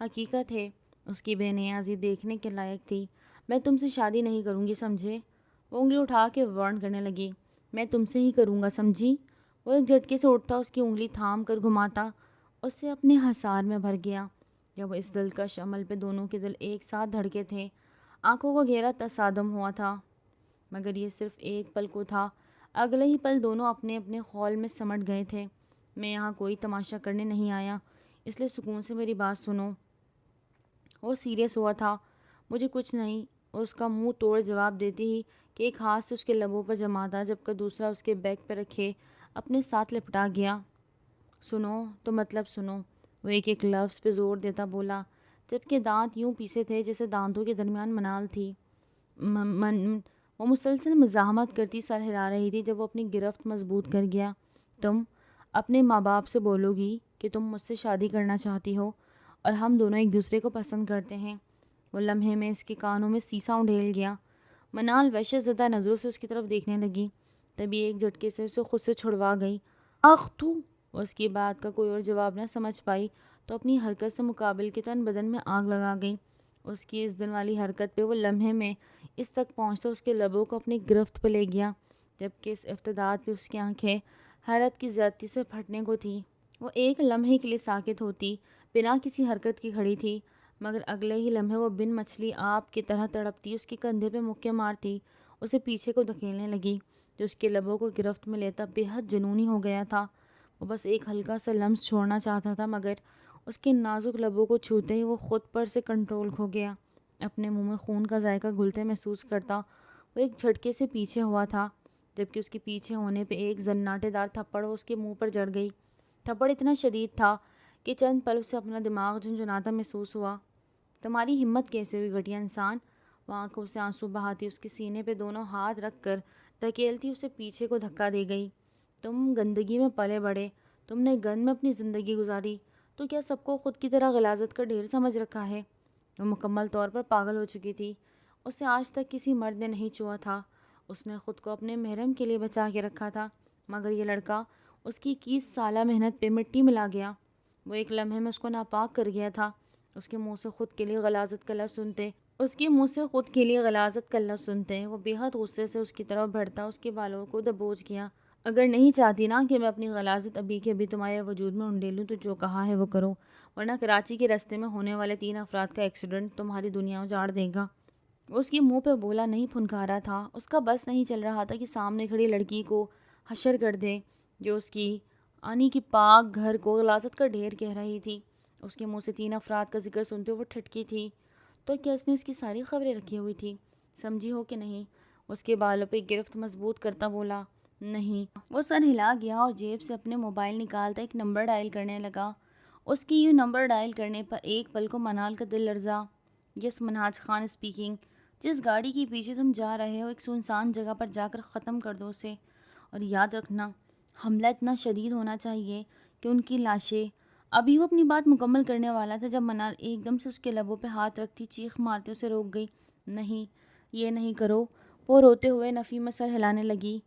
حقیقت ہے، اس کی بے نیازی دیکھنے کے لائق تھی۔ میں تم سے شادی نہیں کروں گی، سمجھے؟ وہ انگلی اٹھا کے وارن کرنے لگی۔ میں تم سے ہی کروں گا، سمجھی؟ وہ ایک جھٹکے سے اٹھتا اس کی انگلی تھام کر گھماتا اس سے اپنے حصار میں بھر گیا۔ جب اس دلکش عمل پہ دونوں کے دل ایک ساتھ دھڑکے تھے، آنکھوں کا گہرا تصادم ہوا تھا، مگر یہ صرف ایک پل کو تھا۔ اگلے ہی پل دونوں اپنے اپنے خول میں سمٹ گئے تھے۔ میں یہاں کوئی تماشا کرنے نہیں آیا، اس لیے سکون سے میری بات سنو۔ وہ سیریس ہوا تھا۔ مجھے کچھ نہیں، اور اس کا منہ توڑ جواب دیتی ہی کہ ایک ہاتھ سے اس کے لبوں پر جما تھا، جبکہ دوسرا اس کے بیک پہ رکھے اپنے ساتھ لپٹا گیا۔ سنو تو مطلب سنو، وہ ایک ایک لفظ پہ زور دیتا بولا، جبکہ دانت یوں پیسے تھے جیسے دانتوں کے درمیان منال تھی۔ وہ مسلسل مزاحمت کرتی سر ہلا رہی تھی جب وہ اپنی گرفت مضبوط کر گیا۔ تم اپنے ماں باپ سے بولو گی کہ تم مجھ سے شادی کرنا چاہتی ہو اور ہم دونوں ایک دوسرے کو پسند کرتے ہیں۔ وہ لمحے میں اس کے کانوں میں سیسا انڈھیل گیا۔ منال وحشت زدہ نظروں سے اس کی طرف دیکھنے لگی، تبھی ایک جھٹکے سے اسے خود سے چھڑوا گئی۔ آخ تو! وہ اس کی بات کا کوئی اور جواب نہ سمجھ پائی تو اپنی حرکت سے مقابل کے تن بدن میں آگ لگا گئی۔ اس کی اس دن والی حرکت پہ وہ لمحے میں اس تک پہنچتا اس کے لبوں کو اپنی گرفت پہ لے گیا، جبکہ اس افتداد پہ اس کی آنکھیں حیرت کی زیادتی سے پھٹنے کو تھی۔ وہ ایک لمحے کے لیے ساکت ہوتی، بنا کسی حرکت کی کھڑی تھی، مگر اگلے ہی لمحے وہ بن مچھلی آپ کی طرح تڑپتی اس کے کندھے پہ مکے مارتی اسے پیچھے کو دھکیلنے لگی، جو اس کے لبوں کو گرفت میں لیتا بے حد جنونی ہو گیا تھا۔ وہ بس ایک ہلکا سا لمس چھوڑنا چاہتا تھا، مگر اس کے نازک لبوں کو چھوتے ہی وہ خود پر سے کنٹرول کھو گیا۔ اپنے منہ میں خون کا ذائقہ گھلتے محسوس کرتا وہ ایک جھٹکے سے پیچھے ہوا تھا، جبکہ اس کے پیچھے ہونے پہ ایک زناٹے دار تھپڑ اس کے منہ پر جڑ گئی۔ تھپڑ اتنا شدید تھا کہ چند پل اسے اپنا دماغ جھنجھناتا محسوس ہوا۔ تمہاری ہمت کیسے ہوئی گھٹیا انسان؟ وہ آنکھوں سے آنسو بہاتی اس کے سینے پہ دونوں ہاتھ رکھ کر دھکیلتی اسے پیچھے کو دھکا دے گئی۔ تم گندگی میں پلے بڑے، تم نے گند میں اپنی زندگی گزاری، تو کیا سب کو خود کی طرح غلاظت کا ڈھیر سمجھ رکھا ہے؟ وہ مکمل طور پر پاگل ہو چکی تھی۔ اسے آج تک کسی مرد نے نہیں چھوا تھا۔ اس نے خود کو اپنے محرم کے لیے بچا کے رکھا تھا، مگر یہ لڑکا اس کی 21 سالہ محنت پہ مٹی ملا گیا۔ وہ ایک لمحے میں اس کو ناپاک کر گیا تھا۔ اس کے منہ سے خود کے لیے غلاظت کا لفظ سنتے وہ بے حد غصے سے اس کی طرف بڑھتا اس کے بالوں کو دبوچ گیا۔ اگر نہیں چاہتی نا کہ میں اپنی غلاظت ابھی کے ابھی تمہارے وجود میں انڈیلوں تو جو کہا ہے وہ کرو، ورنہ کراچی کے راستے میں ہونے والے 3 افراد کا ایکسیڈنٹ تمہاری دنیا اجاڑ دے گا۔ وہ اس کے منہ پہ بولا نہیں پھنکارا تھا۔ اس کا بس نہیں چل رہا تھا کہ سامنے کھڑی لڑکی کو حشر کر دے جو اس کی آنی کی پاک گھر کو غلاظت کا ڈھیر کہہ رہی تھی۔ اس کے منہ سے 3 افراد کا ذکر سنتے وہ ٹھٹکی تھی۔ تو کیا اس نے اس کی ساری خبریں رکھی ہوئی تھی؟ سمجھی ہو کہ نہیں؟ اس کے بالوں پہ گرفت مضبوط کرتا بولا نہیں۔ وہ سر ہلا گیا اور جیب سے اپنے موبائل نکالتا ایک نمبر ڈائل کرنے لگا۔ اس کی یوں نمبر ڈائل کرنے پر ایک پل کو منال کا دل لرزا۔ یس منہاج خان اسپیکنگ۔ جس گاڑی کے پیچھے تم جا رہے ہو ایک سنسان جگہ پر جا کر ختم کر دو اسے، اور یاد رکھنا حملہ اتنا شدید ہونا چاہیے کہ ان کی لاشیں۔ ابھی وہ اپنی بات مکمل کرنے والا تھا جب منال ایک دم سے اس کے لبوں پہ ہاتھ رکھتی چیخ مارتے اسے روک گئی۔ نہیں، یہ نہیں کرو۔ وہ روتے ہوئے نفی میں سر ہلانے لگی۔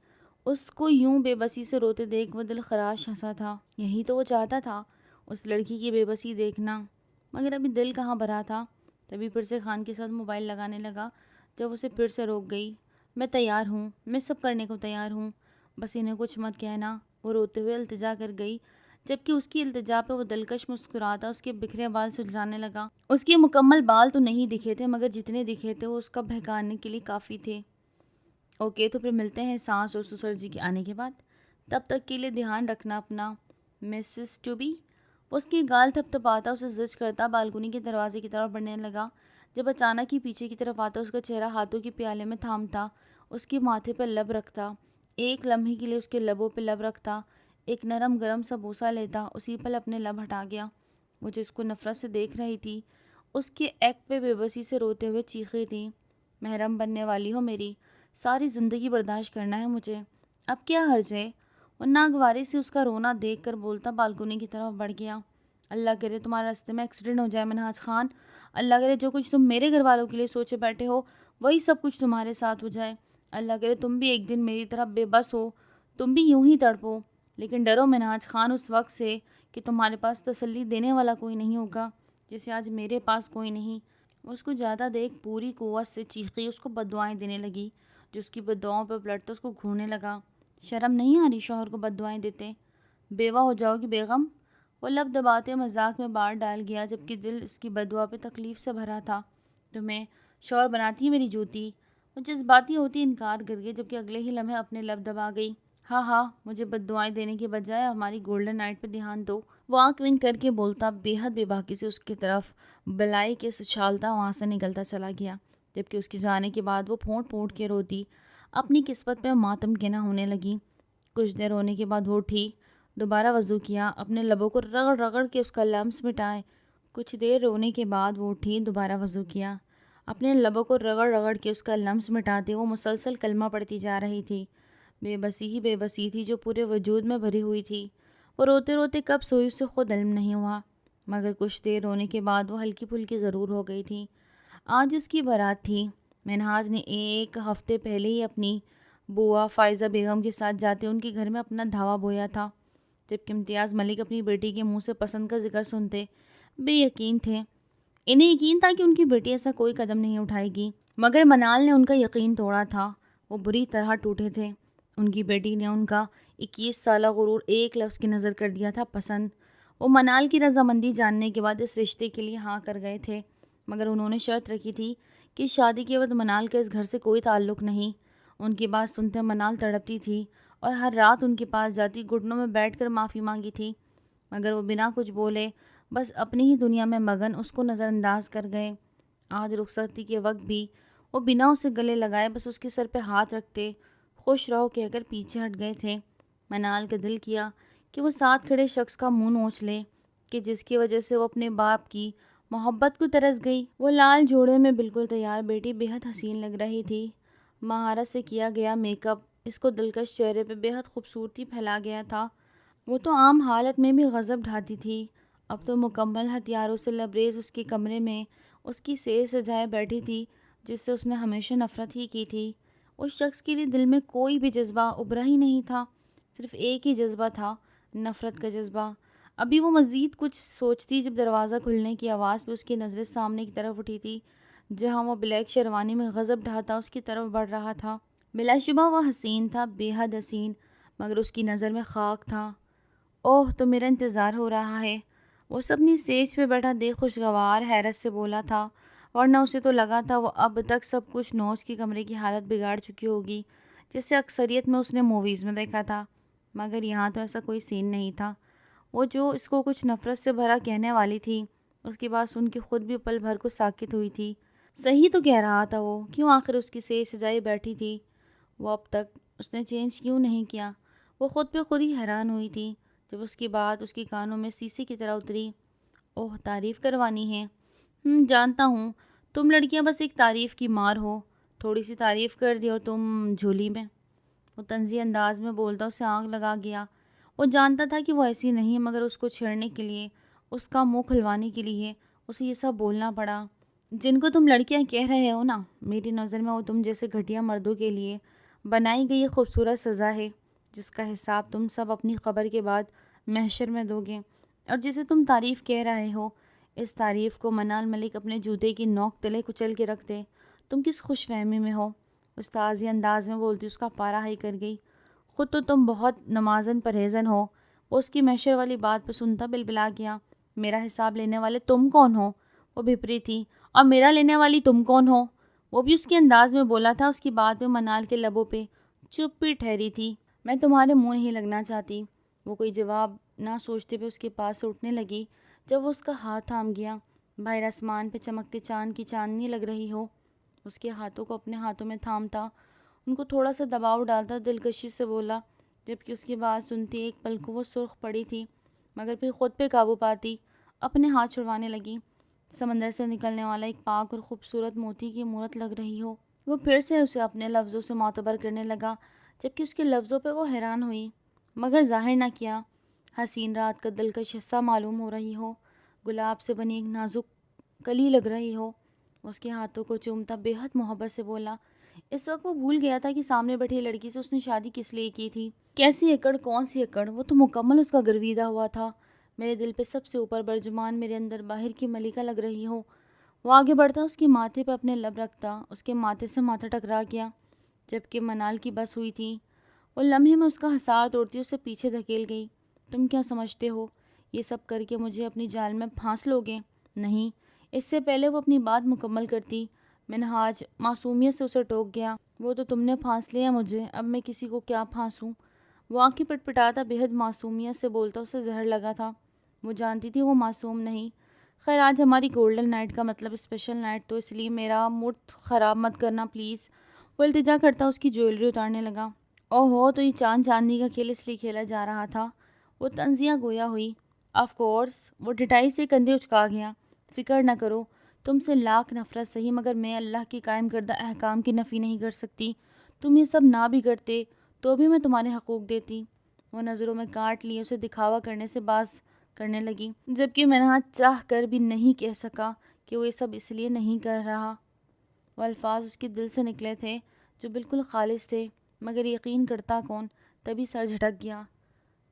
اس کو یوں بے بسی سے روتے دیکھ وہ دل خراش ہنسا تھا۔ یہی تو وہ چاہتا تھا، اس لڑکی کی بے بسی دیکھنا، مگر ابھی دل کہاں بھرا تھا۔ تبھی پھر سے خان کے ساتھ موبائل لگانے لگا جب اسے پھر سے روک گئی۔ میں تیار ہوں، میں سب کرنے کو تیار ہوں، بس انہیں کچھ مت کہنا۔ وہ روتے ہوئے التجا کر گئی، جبکہ اس کی التجا پہ وہ دلکش مسکراتا اس کے بکھرے بال سلجھانے لگا۔ اس کے مکمل بال تو نہیں دکھے تھے، مگر جتنے دکھے تھے وہ اس کا بہکانے کے لیے کافی تھے۔ اوکے، تو پھر ملتے ہیں سانس اور سسر جی کے آنے کے بعد۔ تب تک کے لیے دھیان رکھنا اپنا، مسز ٹو بی۔ اس کی گال تھپ تھپاتا اسے زج کرتا بالکونی کے دروازے کی طرف بڑھنے لگا، جب اچانک ہی پیچھے کی طرف آتا اس کا چہرہ ہاتھوں کے پیالے میں تھامتا، اس کے ماتھے پر لب رکھتا، ایک لمحے کے لیے اس کے لبوں پہ لب رکھتا، ایک نرم گرم سا بوسہ لیتا، اسی پل اپنے لب ہٹا گیا۔ وہ جو اس کو نفرت سے دیکھ رہی تھی، اس کے ایکٹ پہ بے بسی سے روتے ہوئے چیخی تھی، محرم بننے والی ہو میری، ساری زندگی برداشت کرنا ہے مجھے، اب کیا حرج ہے؟ وہ ناگواری سے اس کا رونا دیکھ کر بولتا بالکونی کی طرف بڑھ گیا۔ اللہ کرے تمہارے راستے میں ایکسیڈنٹ ہو جائے منہاج خان، اللہ کرے جو کچھ تم میرے گھر والوں کے لیے سوچے بیٹھے ہو وہی سب کچھ تمہارے ساتھ ہو جائے، اللہ کرے تم بھی ایک دن میری طرح بے بس ہو، تم بھی یوں ہی تڑپو، لیکن ڈرو منہاج خان اس وقت سے کہ تمہارے پاس تسلی دینے والا کوئی نہیں ہوگا، جیسے آج میرے پاس کوئی نہیں۔ وہ اس کو زیادہ دیکھ پوری قوت سے چیخی، اس کو بددعائیں دینے لگی، جو اس کی بددعاؤں پہ پلٹتا اس کو گھورنے لگا۔ شرم نہیں آ رہی شوہر کو بددعائیں دیتے؟ بیوہ ہو جاؤ گی بیگم؟ وہ لب دباتے مذاق میں بار ڈال گیا، جبکہ دل اس کی بددعا پہ تکلیف سے بھرا تھا۔ تمہیں شوہر بناتی ہے میری جوتی؟ وہ جذباتی ہوتی انکار کر گئی، جبکہ اگلے ہی لمحے اپنے لب دبا گئی۔ ہاں ہاں، مجھے بددعائیں دینے کے بجائے ہماری گولڈن نائٹ پہ دھیان دو۔ وہ آنکھ ونک کر کے بولتا بے حد بے باکی سے اس کی طرف بلائی کے اچھالتا وہاں سے نکلتا چلا گیا، جبکہ اس کے جانے کے بعد وہ پھونٹ پھونٹ کے روتی، اپنی قسمت پہ ماتم کہنا ہونے لگی۔ کچھ دیر رونے کے بعد وہ اٹھی، دوبارہ وضو کیا، اپنے لبوں کو رگڑ رگڑ کے اس کا لمس مٹائے۔ کچھ دیر رونے کے بعد وہ اٹھی، دوبارہ وضو کیا، اپنے لبوں کو رگڑ رگڑ کے اس کا لمس مٹاتے وہ مسلسل کلمہ پڑھتی جا رہی تھی۔ بے بسی ہی بے بسی تھی جو پورے وجود میں بھری ہوئی تھی۔ وہ روتے روتے کب سوئی اسے خود علم نہیں ہوا، مگر کچھ دیر رونے کے بعد وہ ہلکی پھلکی ضرور ہو گئی تھی۔ آج اس کی بارات تھی۔ منہاج نے 1 ہفتے پہلے ہی اپنی بوا فائزہ بیگم کے ساتھ جاتے ان کے گھر میں اپنا دھاوا بویا تھا، جبکہ امتیاز ملک اپنی بیٹی کے منہ سے پسند کا ذکر سنتے بے یقین تھے۔ انہیں یقین تھا کہ ان کی بیٹی ایسا کوئی قدم نہیں اٹھائے گی، مگر منال نے ان کا یقین توڑا تھا۔ وہ بری طرح ٹوٹے تھے۔ ان کی بیٹی نے ان کا 21 سالہ غرور ایک لفظ کی نظر کر دیا تھا، پسند۔ وہ منال کی رضامندی جاننے کے بعد اس رشتے کے لیے ہاں کر گئے تھے، مگر انہوں نے شرط رکھی تھی کہ شادی کے بعد منال کا اس گھر سے کوئی تعلق نہیں۔ ان کی بات سنتے منال تڑپتی تھی اور ہر رات ان کے پاس جاتی، گھٹنوں میں بیٹھ کر معافی مانگی تھی، مگر وہ بنا کچھ بولے بس اپنی ہی دنیا میں مگن اس کو نظر انداز کر گئے۔ آج رخصتی کے وقت بھی وہ بنا اسے گلے لگائے بس اس کے سر پہ ہاتھ رکھتے خوش رہو کہہ کر پیچھے ہٹ گئے تھے۔ منال کا دل کیا کہ وہ ساتھ کھڑے شخص کا منہ نوچ لے کہ جس کی وجہ سے وہ اپنے باپ کی محبت کو ترس گئی۔ وہ لال جوڑے میں بالکل تیار بیٹی بے حد حسین لگ رہی تھی۔ مہارت سے کیا گیا میک اپ اس کو دلکش چہرے پہ بے حد خوبصورتی پھیلا گیا تھا۔ وہ تو عام حالت میں بھی غضب ڈھاتی تھی، اب تو مکمل ہتھیاروں سے لبریز اس کے کمرے میں اس کی سیر سجائے بیٹھی تھی جس سے اس نے ہمیشہ نفرت ہی کی تھی۔ اس شخص کے لیے دل میں کوئی بھی جذبہ ابھرا ہی نہیں تھا، صرف ایک ہی جذبہ تھا، نفرت کا جذبہ۔ ابھی وہ مزید کچھ سوچتی جب دروازہ کھلنے کی آواز پہ اس کی نظریں سامنے کی طرف اٹھی تھی جہاں وہ بلیک شیروانی میں غضب ڈھاتا اس کی طرف بڑھ رہا تھا۔ بلا شبہ وہ حسین تھا، بے حد حسین، مگر اس کی نظر میں خاک تھا۔ اوہ تو میرا انتظار ہو رہا ہے، وہ سب اپنی سیج پہ بیٹھا دیکھ خوشگوار حیرت سے بولا تھا، ورنہ اسے تو لگا تھا وہ اب تک سب کچھ نوچ کے کمرے کی حالت بگاڑ چکی ہوگی جسے اکثریت میں اس نے موویز میں دیکھا تھا، مگر یہاں تو ایسا کوئی سین نہیں تھا۔ وہ جو اس کو کچھ نفرت سے بھرا کہنے والی تھی اس کی بات سن کے خود بھی پل بھر کو ساکت ہوئی تھی۔ صحیح تو کہہ رہا تھا وہ، کیوں آخر اس کی سیج سجائی بیٹھی تھی، وہ اب تک اس نے چینج کیوں نہیں کیا؟ وہ خود پہ خود ہی حیران ہوئی تھی جب اس کی بات اس کے کانوں میں سیسے کی طرح اتری۔ اوہ تعریف کروانی ہے؟ جانتا ہوں تم لڑکیاں بس ایک تعریف کی مار ہو، تھوڑی سی تعریف کر دی اور تم جھولی میں۔ وہ طنزی انداز میں بولتا اسے آنکھ لگا گیا۔ وہ جانتا تھا کہ وہ ایسی نہیں، مگر اس کو چھیڑنے کے لیے، اس کا منہ کھلوانے کے لیے اسے یہ سب بولنا پڑا۔ جن کو تم لڑکیاں کہہ رہے ہو نا، میری نظر میں وہ تم جیسے گھٹیا مردوں کے لیے بنائی گئی ایک خوبصورت سزا ہے جس کا حساب تم سب اپنی قبر کے بعد محشر میں دو گے۔ اور جسے تم تعریف کہہ رہے ہو، اس تعریف کو منال ملک اپنے جوتے کی نوک تلے کچل کے رکھ دے۔ تم کس خوش فہمی میں ہو؟ اس تازی انداز میں بولتی اس کا پارا ہائی کر گئی۔ خود تو تم بہت نمازن پرہیزن ہو۔ وہ اس کی محشر والی بات پہ سنتا بلبلا گیا۔ میرا حساب لینے والے تم کون ہو؟ وہ بھپری تھی۔ اور میرا لینے والی تم کون ہو؟ وہ بھی اس کے انداز میں بولا تھا۔ اس کی بات پہ منال کے لبوں پہ چپ بھی ٹھہری تھی۔ میں تمہارے منہ نہیں لگنا چاہتی۔ وہ کوئی جواب نہ سوچتے پہ اس کے پاس سے اٹھنے لگی جب وہ اس کا ہاتھ تھام گیا۔ باہر آسمان پہ چمکتے چاند کی چاندنی لگ رہی ہو۔ اس کے ہاتھوں کو اپنے ہاتھوں میں تھامتا، ان کو تھوڑا سا دباؤ ڈالتا دلکشی سے بولا، جبکہ اس کی بات سنتی ایک پل کو وہ سرخ پڑی تھی، مگر پھر خود پہ قابو پاتی اپنے ہاتھ چھڑوانے لگی۔ سمندر سے نکلنے والا ایک پاک اور خوبصورت موتی کی مورت لگ رہی ہو۔ وہ پھر سے اسے اپنے لفظوں سے معتبر کرنے لگا، جبکہ اس کے لفظوں پہ وہ حیران ہوئی، مگر ظاہر نہ کیا۔ حسین رات کا دلکش حصہ معلوم ہو رہی ہو، گلاب سے بنی ایک نازک کلی لگ رہی ہو۔ اس کے ہاتھوں کو چومتا بے حد محبت سے بولا۔ اس وقت وہ بھول گیا تھا کہ سامنے بیٹھی لڑکی سے اس نے شادی کس لیے کی تھی، کیسی اکڑ، کون سی اکڑ، وہ تو مکمل اس کا گرویدہ ہوا تھا۔ میرے دل پہ سب سے اوپر برجمان، میرے اندر باہر کی ملکہ لگ رہی ہو۔ وہ آگے بڑھتا، اس کے ماتھے پہ اپنے لب رکھتا، اس کے ماتھے سے ماتھا ٹکرا گیا، جبکہ منال کی بس ہوئی تھی۔ وہ لمحے میں اس کا حصار توڑتی اسے پیچھے دھکیل گئی۔ تم کیا سمجھتے ہو یہ سب کر کے مجھے اپنی جال میں پھانس لوگے؟ نہیں۔ اس سے پہلے وہ اپنی بات مکمل کرتی، منہاج معصومیت سے اسے ٹوک گیا۔ وہ تو تم نے پھانس لیا مجھے، اب میں کسی کو کیا پھانسوں؟ وہ آنکھیں پٹپٹاتا بے حد معصومیت سے بولتا اسے زہر لگا تھا۔ وہ جانتی تھی وہ معصوم نہیں۔ خیر آج ہماری گولڈن نائٹ کا مطلب اسپیشل نائٹ، تو اس لیے میرا موڈ خراب مت کرنا پلیز۔ وہ التجا کرتا اس کی جویلری اتارنے لگا۔ اوہو تو یہ چاند چاندنی کا کھیل اس لیے کھیلا جا رہا تھا؟ وہ طنزیہ گویا ہوئی۔ Of course. وہ ڈٹائی سے کندھے اچکا گیا۔ فکر نہ کرو، تم سے لاکھ نفرت سہی، مگر میں اللہ کے قائم کردہ احکام کی نفی نہیں کر سکتی۔ تم یہ سب نہ بھی کرتے تو بھی میں تمہارے حقوق دیتی۔ وہ نظروں میں کاٹ لیے اسے دکھاوا کرنے سے باز کرنے لگی، جبکہ منہا چاہ کر بھی نہیں کہہ سکا کہ وہ یہ سب اس لیے نہیں کر رہا۔ وہ الفاظ اس کے دل سے نکلے تھے جو بالکل خالص تھے، مگر یقین کرتا کون؟ تبھی سر جھٹک گیا۔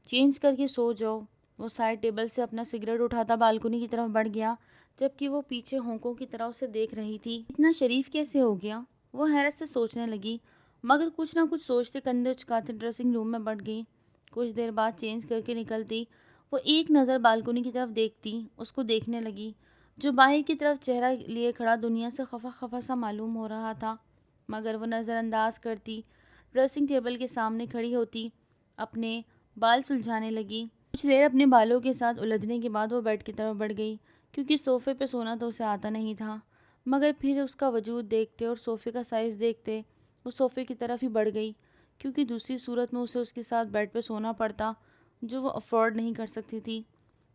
چینج کر کے سو جاؤ۔ وہ سائڈ ٹیبل سے اپنا سگریٹ اٹھاتا بالکنی کی طرف بڑھ گیا، جبکہ وہ پیچھے ہونکوں کی طرح اسے دیکھ رہی تھی۔ اتنا شریف کیسے ہو گیا؟ وہ حیرت سے سوچنے لگی، مگر کچھ نہ کچھ سوچتے کندھے اچکاتے ڈریسنگ روم میں بڑھ گئی۔ کچھ دیر بعد چینج کر کے نکلتی وہ ایک نظر بالکنی کی طرف دیکھتی، اس کو دیکھنے لگی جو باہر کی طرف چہرہ لیے کھڑا دنیا سے خفا خفا سا معلوم ہو رہا تھا۔ مگر وہ نظر انداز کرتی ڈریسنگ ٹیبل کے سامنے کھڑی ہوتی، اپنے بال سلجھانے لگی۔ کچھ دیر اپنے بالوں کے ساتھ الجھنے کے بعد وہ بیڈ کی طرف بڑھ گئی، کیونکہ صوفے پہ سونا تو اسے آتا نہیں تھا، مگر پھر اس کا وجود دیکھتے اور صوفے کا سائز دیکھتے وہ صوفے کی طرف ہی بڑھ گئی، کیونکہ دوسری صورت میں اسے اس کے ساتھ بیڈ پہ سونا پڑتا جو وہ افورڈ نہیں کر سکتی تھی۔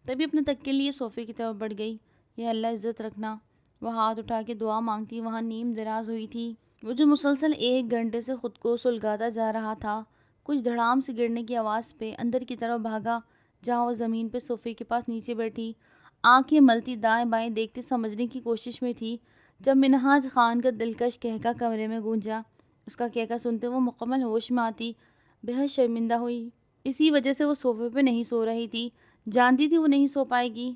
تبھی اپنے تک کے لیے صوفے کی طرف بڑھ گئی۔ یہ اللہ عزت رکھنا، وہ ہاتھ اٹھا کے دعا مانگتی وہاں نیم دراز ہوئی تھی۔ وہ جو مسلسل 1 گھنٹے سے خود کو سلگاتا جا رہا تھا، کچھ دھڑام سے گرنے کی آواز پہ اندر کی طرف بھاگا، جہاں وہ زمین پہ صوفے کے پاس نیچے بیٹھی، آنکھیں ملتی دائیں بائیں دیکھتے سمجھنے کی کوشش میں تھی، جب منہاج خان کا دلکش کہکا کمرے میں گونجا۔ اس کا کہکا سنتے وہ مکمل ہوش میں آتی بے حد شرمندہ ہوئی۔ اسی وجہ سے وہ صوفے پہ نہیں سو رہی تھی، جانتی تھی وہ نہیں سو پائے گی۔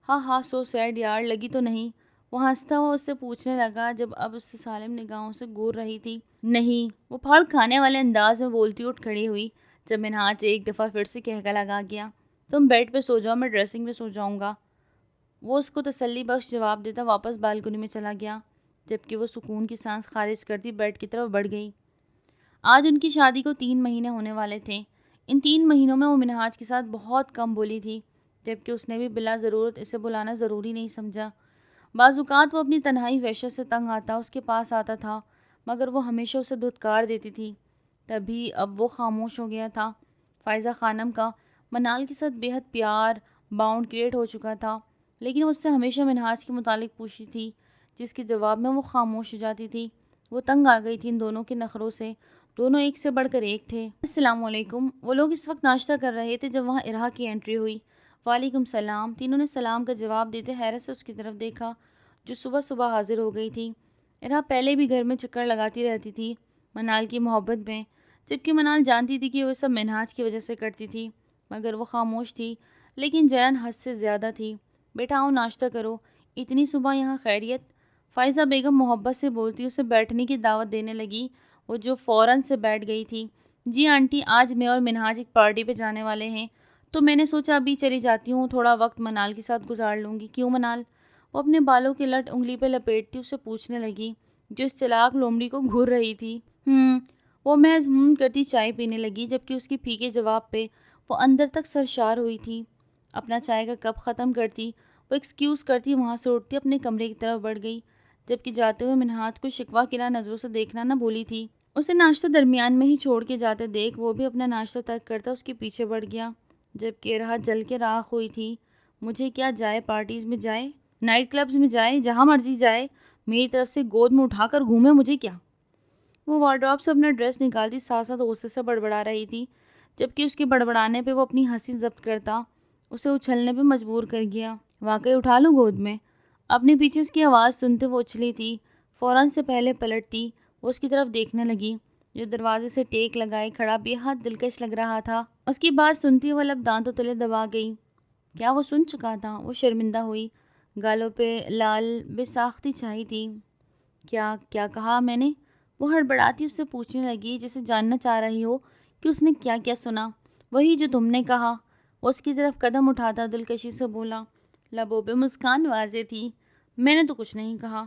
ہاں سو سیڈ یار، لگی تو نہیں؟ وہ ہنستا ہوا اس سے پوچھنے لگا جب اب اس سے سالم نگاہوں سے گور رہی تھی۔ نہیں، وہ پھاڑ کھانے والے انداز میں بولتی اٹھ کھڑی ہوئی، جب منہاج ایک دفعہ پھر سے کہکا لگا گیا۔ تم بیڈ پہ سو جاؤ، میں ڈریسنگ میں سو جاؤں گا۔ وہ اس کو تسلی بخش جواب دیتا واپس بالکنی میں چلا گیا، جبکہ وہ سکون کی سانس خارج کرتی بیڈ کی طرف بڑھ گئی۔ آج ان کی شادی کو 3 مہینے ہونے والے تھے۔ ان 3 مہینوں میں وہ منہاج کے ساتھ بہت کم بولی تھی، جبکہ اس نے بھی بلا ضرورت اسے بلانا ضروری نہیں سمجھا۔ بعض اوقات وہ اپنی تنہائی وحشت سے تنگ آتا اس کے پاس آتا تھا، مگر وہ ہمیشہ اسے دھتکار دیتی تھی۔ تبھی اب وہ خاموش ہو گیا تھا۔ فائزہ خانم کا منال کے ساتھ بے حد پیار باؤنڈ کریٹ ہو چکا تھا، لیکن وہ اس سے ہمیشہ منہاج کے متعلق پوچھتی تھی، جس کے جواب میں وہ خاموش ہو جاتی تھی۔ وہ تنگ آ گئی تھی ان دونوں کے نخروں سے، دونوں ایک سے بڑھ کر ایک تھے۔ السلام علیکم۔ وہ لوگ اس وقت ناشتہ کر رہے تھے جب وہاں ارہا کی انٹری ہوئی۔ وعلیکم السلام۔ تینوں نے سلام کا جواب دیتے حیرت سے اس کی طرف دیکھا، جو صبح صبح حاضر ہو گئی تھی۔ ارہا پہلے بھی گھر میں چکر لگاتی رہتی تھی منال کی محبت میں، جبکہ منال جانتی تھی کہ وہ سب منہاج کی وجہ سے کرتی تھی، مگر وہ خاموش تھی، لیکن جلن حد سے زیادہ تھی۔ بیٹا آؤ ناشتہ کرو، اتنی صبح یہاں خیریت؟ فائزہ بیگم محبت سے بولتی اسے بیٹھنے کی دعوت دینے لگی، وہ جو فوراً سے بیٹھ گئی تھی۔ جی آنٹی، آج میں اور منہاج ایک پارٹی پہ جانے والے ہیں، تو میں نے سوچا ابھی چلی جاتی ہوں، تھوڑا وقت منال کے ساتھ گزار لوں گی۔ کیوں منال؟ وہ اپنے بالوں کی لٹ انگلی پہ لپیٹتی اسے پوچھنے لگی، جو اس چلاک لومڑی کو گھور رہی تھی۔ وہ محض کرتی چائے پینے لگی، جبکہ اس کی پھیکے جواب پہ وہ اندر تک سرشار ہوئی تھی۔ اپنا چائے کا کپ ختم کرتی وہ ایکسکیوز کرتی وہاں سے اٹھتی اپنے کمرے کی طرف بڑھ گئی، جبکہ جاتے ہوئے منہاج کو شکوہ کنا نظروں سے دیکھنا نہ بھولی تھی۔ اسے ناشتہ درمیان میں ہی چھوڑ کے جاتے دیکھ وہ بھی اپنا ناشتہ ترک کرتا اس کے پیچھے بڑھ گیا، جبکہ ارہا جل کے راکھ ہوئی تھی۔ مجھے کیا جائے، پارٹیز میں جائے، نائٹ کلبز میں جائے، جہاں مرضی جائے، میری طرف سے گود میں اٹھا کر گھومے، مجھے کیا؟ وہ وارڈروب سے اپنا ڈریس نکالتی ساتھ ساتھ غصے سے بڑبڑا رہی تھی، جبکہ اس کے بڑبڑانے پہ وہ اپنی ہنسی ضبط کرتا اسے اچھلنے پہ مجبور کر گیا۔ واقعی اٹھا لوں گود میں؟ اپنے پیچھے اس کی آواز سنتے وہ اچھلی تھی، فوراً سے پہلے پلٹتی وہ اس کی طرف دیکھنے لگی، جو دروازے سے ٹیک لگائے کھڑا بے حد دلکش لگ رہا تھا۔ اس کی بات سنتی وہ لب دانتوں تلے دبا گئی۔ کیا وہ سن چکا تھا؟ وہ شرمندہ ہوئی، گالوں پہ لال بے ساختی چھائی تھی۔ کیا کہا میں نے؟ وہ ہڑبڑاتی اس سے پوچھنے لگی، جسے جاننا چاہ رہی ہو کہ اس نے کیا سنا۔ وہی جو تم نے کہا۔ وہ اس کی طرف قدم اٹھاتا دلکشی سے بولا، لبوں پہ مسکان واضح تھی۔ میں نے تو کچھ نہیں کہا۔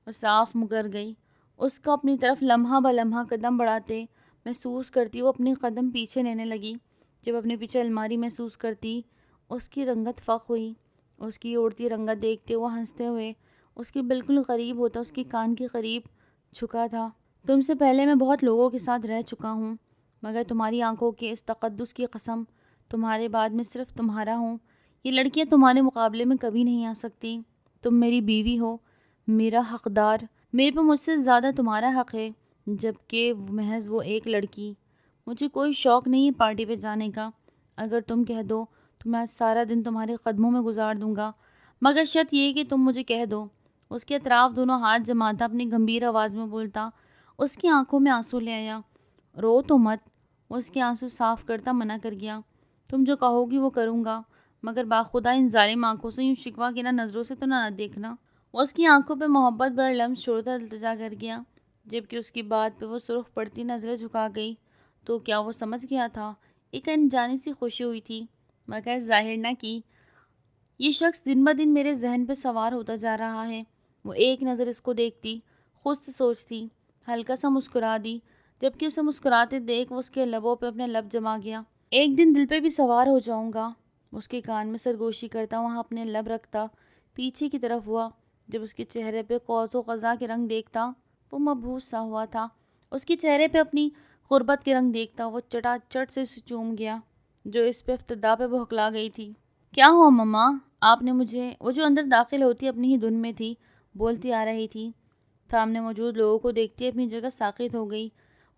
وہ صاف مکر گئی، اس کو اپنی طرف لمحہ بہ لمحہ قدم بڑھاتے محسوس کرتی وہ اپنی قدم پیچھے لینے لگی۔ جب اپنے پیچھے الماری محسوس کرتی اس کی رنگت فق ہوئی، اس کی اڑتی رنگت دیکھتے وہ ہنستے ہوئے اس کے بالکل قریب ہوتا اس کے کان کے قریب جھکا تھا۔ تم سے پہلے میں بہت لوگوں کے ساتھ رہ چکا ہوں، مگر تمہاری آنکھوں کے اس تقدس کی قسم، تمہارے بعد میں صرف تمہارا ہوں۔ یہ لڑکیاں تمہارے مقابلے میں کبھی نہیں آ سکتی۔ تم میری بیوی ہو، میرا حقدار، میرے پہ مجھ سے زیادہ تمہارا حق ہے، جبکہ محض وہ ایک لڑکی۔ مجھے کوئی شوق نہیں ہے پارٹی پہ جانے کا، اگر تم کہہ دو تو میں آج سارا دن تمہارے قدموں میں گزار دوں گا، مگر شرط یہ کہ تم مجھے کہہ دو۔ اس کے اطراف دونوں ہاتھ جماتا اپنی گمبھیر آواز میں بولتا، اس کی آنکھوں میں آنسو لے آیا۔ رو تو مت۔ وہ اس کے آنسو صاف کرتا منع کر گیا۔ تم جو کہو گی وہ کروں گا، مگر باخدا ان ظالم آنکھوں سے یوں شکوہ کی نظروں سے تو نہ دیکھنا۔ وہ اس کی آنکھوں پہ محبت بھر لمس چھوڑتا التجا کر گیا، جبکہ اس کی بات پہ وہ سرخ پڑتی نظریں جھکا گئی۔ تو کیا وہ سمجھ گیا تھا؟ ایک انجانی سی خوشی ہوئی تھی، مگر ظاہر نہ کی۔ یہ شخص دن بہ دن میرے ذہن پہ سوار ہوتا جا رہا ہے۔ وہ ایک نظر اس کو دیکھتی، خود سے سوچتی، ہلکا سا مسکرا دی، جبکہ اسے مسکراتے دیکھ وہ اس کے لبوں پہ اپنے لب جما گیا۔ ایک دن دل پہ بھی سوار ہو جاؤں گا، اس کے کان میں سرگوشی کرتا وہاں اپنے لب رکھتا، پیچھے کی طرف ہوا۔ جب اس کے چہرے پہ قوس و قزح کے رنگ دیکھتا، وہ مبہوت سا ہوا تھا۔ اس کے چہرے پہ اپنی غربت کے رنگ دیکھتا، وہ چٹا چٹ سے اسے چوم گیا، جو اس پہ افتدا پہ بہکلا گئی تھی۔ کیا ہوا مما؟ آپ نے مجھے، وہ جو اندر داخل ہوتی اپنی ہی دھن میں تھی، بولتی آ رہی تھی، سامنے موجود لوگوں کو دیکھتی اپنی جگہ ساقط ہو گئی۔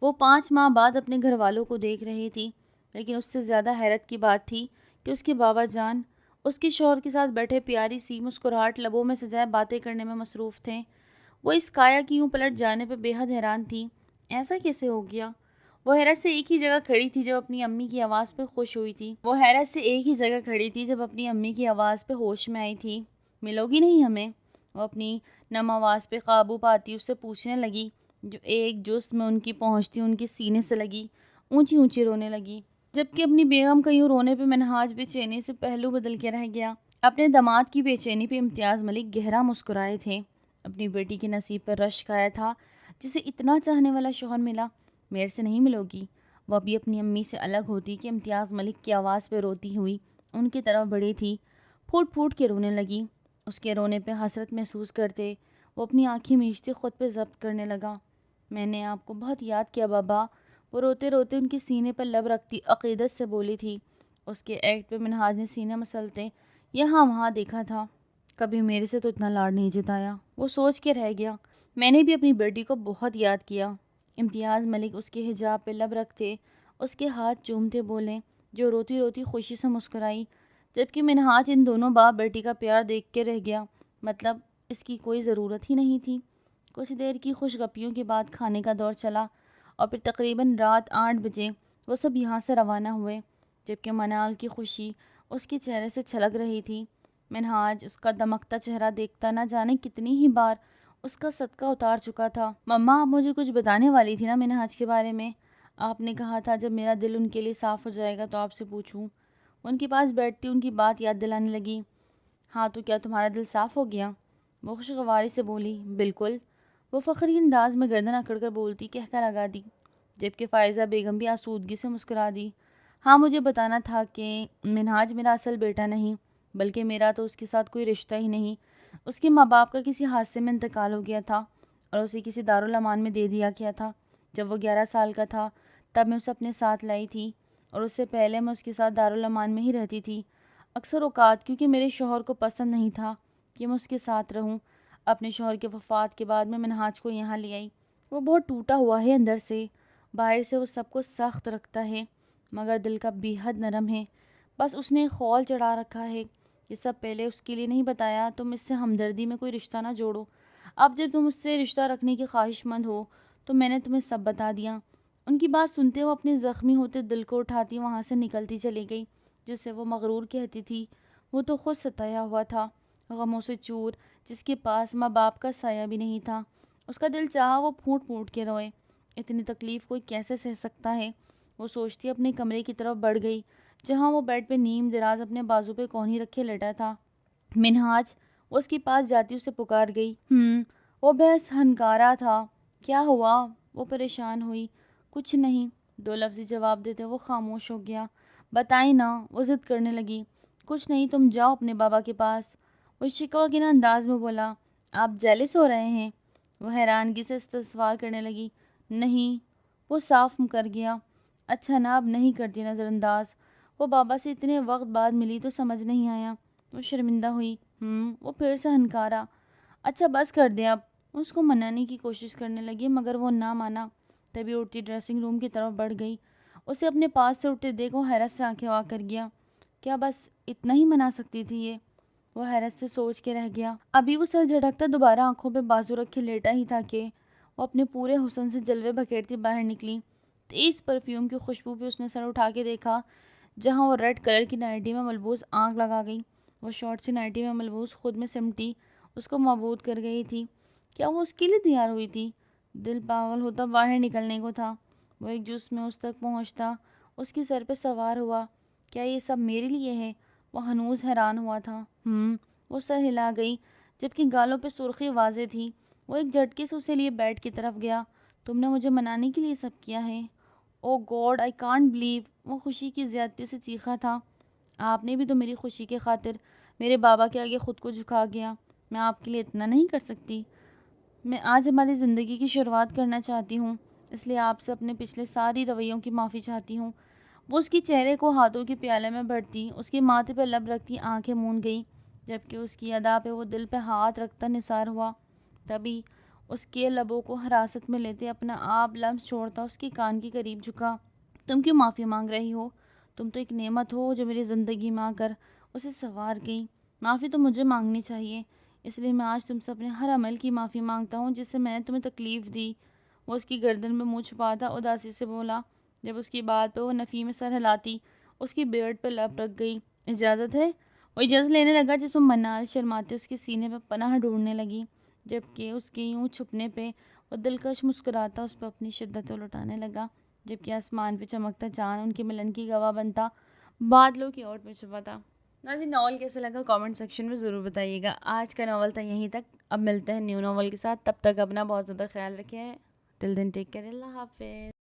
وہ 5 ماہ بعد اپنے گھر والوں کو دیکھ رہی تھی، لیکن اس سے زیادہ حیرت کی بات تھی کہ اس کے بابا جان اس کے شوہر کے ساتھ بیٹھے پیاری سی مسکراہٹ لبوں میں سجائے باتیں کرنے میں مصروف تھے۔ وہ اس کایا کی یوں پلٹ جانے پہ بے حد حیران تھی۔ ایسا کیسے ہو گیا؟ وہ حیرت سے ایک ہی جگہ کھڑی تھی جب اپنی امی کی آواز پہ ہوش میں آئی تھی۔ ملو گی نہیں ہمیں؟ وہ اپنی نم آواز پہ قابو پاتی اس سے پوچھنے لگی، جو ایک جست میں ان کی پہنچتی ان کے سینے سے لگی، اونچی اونچی رونے لگی۔ جبکہ اپنی بیگم کا یوں رونے پہ منہاج بے چینی سے پہلو بدل کے رہ گیا۔ اپنے داماد کی بے چینی پہ امتیاز ملک گہرا مسکرائے تھے۔ اپنی بیٹی کے نصیب پر رشک آیا تھا، جسے اتنا چاہنے والا شوہر ملا۔ میرے سے نہیں ملو گی؟ وہ ابھی اپنی امی سے الگ ہوتی کہ امتیاز ملک کی آواز پہ روتی ہوئی ان کی طرف بڑھی تھی، پھوٹ پھوٹ کے رونے لگی۔ اس کے رونے پہ حسرت محسوس کرتے وہ اپنی آنکھیں میچتے خود پہ ضبط کرنے لگا۔ میں نے آپ کو بہت یاد کیا بابا، وہ روتے روتے ان کے سینے پر لب رکھتی عقیدت سے بولی تھی۔ اس کے ایکٹ پہ منہاج نے سینے مسلتے یہاں وہاں دیکھا تھا۔ کبھی میرے سے تو اتنا لاڈ نہیں جتایا، وہ سوچ کے رہ گیا۔ میں نے بھی اپنی بیٹی کو بہت یاد کیا۔ امتیاز ملک اس کے حجاب پہ لب رکھتے اس کے ہاتھ چومتے بولے، جو روتی روتی خوشی سے مسکرائی، جبکہ منہاج ان دونوں باپ بیٹی کا پیار دیکھ کے رہ گیا۔ مطلب اس کی کوئی ضرورت ہی نہیں تھی۔ کچھ دیر کی خوش گپیوں کے بعد کھانے کا دور چلا اور پھر تقریباً رات 8 بجے وہ سب یہاں سے روانہ ہوئے، جبکہ منال کی خوشی اس کے چہرے سے چھلک رہی تھی۔ منہاج اس کا دمکتا چہرہ دیکھتا نہ جانے کتنی ہی بار اس کا صدقہ اتار چکا تھا۔ مما، آپ مجھے کچھ بتانے والی تھی نا منہاج کے بارے میں؟ آپ نے کہا تھا جب میرا دل ان کے لیے صاف ہو جائے گا تو آپ سے پوچھوں۔ ان کے پاس بیٹھتی ان کی بات یاد دلانے لگی۔ ہاں تو کیا تمہارا دل صاف ہو گیا؟ وہ خوشگواری سے بولی، بالکل۔ وہ فخری انداز میں گردن اکڑ کر بولتی کہہ لگا دی، جبکہ فائزہ بیگم بھی آسودگی سے مسکرا دی۔ ہاں مجھے بتانا تھا کہ منہاج میرا اصل بیٹا نہیں، بلکہ میرا تو اس کے ساتھ کوئی رشتہ ہی نہیں۔ اس کے ماں باپ کا کسی حادثے میں انتقال ہو گیا تھا اور اسے کسی دارالامان میں دے دیا گیا تھا۔ جب وہ 11 سال کا تھا تب میں اسے اپنے ساتھ لائی تھی، اور اس سے پہلے میں اس کے ساتھ دارالامان میں ہی رہتی تھی۔ اکثر اوقات کیونکہ میرے شوہر کو پسند نہیں تھا کہ میں اس کے ساتھ رہوں، اپنے شوہر کے وفات کے بعد میں منہاج کو یہاں لے آئی۔ وہ بہت ٹوٹا ہوا ہے اندر سے، باہر سے وہ سب کو سخت رکھتا ہے مگر دل کا بے حد نرم ہے۔ بس اس نے خول چڑھا رکھا ہے۔ یہ سب پہلے اس کے لیے نہیں بتایا تم اس سے ہمدردی میں کوئی رشتہ نہ جوڑو۔ اب جب تم اس سے رشتہ رکھنے کی خواہش مند ہو تو میں نے تمہیں سب بتا دیا۔ ان کی بات سنتے وہ اپنے زخمی ہوتے دل کو اٹھاتی وہاں سے نکلتی چلی گئی، جس سے وہ مغرور کہتی تھی۔ وہ تو خود ستایا ہوا تھا، غموں سے چور، جس کے پاس ماں باپ کا سایہ بھی نہیں تھا۔ اس کا دل چاہا وہ پھوٹ پھوٹ کے روئے۔ اتنی تکلیف کوئی کیسے سہ سکتا ہے؟ وہ سوچتی اپنے کمرے کی طرف بڑھ گئی، جہاں وہ بیڈ پہ نیم دراز اپنے بازو پہ کونی رکھے لیٹا تھا۔ منہاج، وہ اس کے پاس جاتی اسے پکار گئی۔ وہ بحث ہنکارا تھا۔ کیا ہوا؟ وہ پریشان ہوئی۔ کچھ نہیں، 2 لفظی جواب دیتے وہ خاموش ہو گیا۔ بتائیں نا، وہ ضد کرنے لگی۔ کچھ نہیں، تم جاؤ اپنے بابا کے پاس۔ وہ شکوہ کے انداز میں بولا۔ آپ جیلس ہو رہے ہیں؟ وہ حیرانگی سے استفسار کرنے لگی۔ نہیں، وہ صاف کر گیا۔ اچھا نا، اب نہیں کرتی نظر انداز۔ وہ بابا سے اتنے وقت بعد ملی تو سمجھ نہیں آیا۔ وہ شرمندہ ہوئی۔ وہ پھر سے ہنکارا۔ اچھا بس کر دیں اب۔ اس کو منانے کی کوشش کرنے لگی مگر وہ نہ مانا۔ تبھی اٹھتی ڈریسنگ روم کی طرف بڑھ گئی۔ اسے اپنے پاس سے اٹھتے دیکھ وہ حیرت سے آنکھیں وا کر گیا۔ کیا بس اتنا ہی منا سکتی تھی یہ؟ وہ حیرت سے سوچ کے رہ گیا۔ ابھی وہ سر جھٹکتا دوبارہ آنکھوں پہ بازو رکھے لیٹا ہی تھا کہ وہ اپنے پورے حسن سے جلوے بکھیرتی باہر نکلی۔ تیز پرفیوم کی خوشبو پہ اس نے سر اٹھا کے دیکھا، جہاں وہ ریڈ کلر کی نائٹی میں ملبوس آنکھ لگا گئی۔ وہ شارٹ سی نائٹی میں ملبوس خود میں سمٹی اس کو مبہوت کر گئی تھی۔ کیا وہ اس کے لیے تیار ہوئی تھی؟ دل پاگل ہوتا باہر نکلنے کو تھا۔ وہ ایک جس میں اس تک پہنچتا اس کی سر پہ سوار ہوا۔ کیا یہ سب میرے لیے ہے؟ وہ ہنوز حیران ہوا تھا۔ وہ سر ہلا گئی، جبکہ گالوں پہ سرخی واضح تھی۔ وہ ایک جھٹکے سے اسے لیے بیڈ کی طرف گیا۔ تم نے مجھے منانے کے لیے سب کیا ہے؟ او گاڈ آئی کانٹ بلیو، وہ خوشی کی زیادتی سے چیخا تھا۔ آپ نے بھی تو میری خوشی کی خاطر میرے بابا کے آگے خود کو جھکا گیا۔ میں آپ کے لیے اتنا نہیں کر سکتی۔ میں آج ہماری زندگی کی شروعات کرنا چاہتی ہوں، اس لیے آپ سے اپنے پچھلے ساری رویوں کی معافی چاہتی ہوں۔ وہ اس کی چہرے کو ہاتھوں کے پیالے میں بھرتی، اس کے ماتھے پہ لب رکھتی آنکھیں مون گئی، جبکہ اس کی ادا پہ وہ دل پہ ہاتھ رکھتا نثار ہوا۔ تبھی اس کے لبوں کو حراست میں لیتے اپنا آپ لمس چھوڑتا اس کے کان کے قریب جھکا۔ تم کیوں معافی مانگ رہی ہو؟ تم تو ایک نعمت ہو جو میری زندگی میں آ کر اسے سنوار گئی۔ معافی تو مجھے مانگنی چاہیے، اس لیے میں آج تم سے اپنے ہر عمل کی معافی مانگتا ہوں جس سے میں نے تمہیں تکلیف دی۔ وہ اس کی گردن میں منہ چھپاتا اداسی سے بولا۔ جب اس کی بات پہ وہ نفی میں سر ہلاتی، اس کی بیئرڈ پہ لب رکھ گئی۔ اجازت ہے؟ وہ اجازت لینے لگا، جس میں منال شرماتے اس کے سینے پہ پناہ ڈھونڈنے لگی، جبکہ اس کے یوں چھپنے پہ وہ دلکش مسکراتا اس پہ اپنی شدت لٹانے لگا، جبکہ آسمان پہ چمکتا چاند ان کے ملن کی گواہ بنتا بادلوں کی اوٹ پہ چھپا تھا۔ ناظرین، ناول کیسا لگا کامنٹ سیکشن میں ضرور بتائیے گا۔ آج کا ناول تھا یہیں تک، اب ملتے ہیں نیو ناول کے ساتھ، تب تک اپنا بہت زیادہ خیال رکھیں۔ ٹل دین ٹیک کیئر، اللہ حافظ۔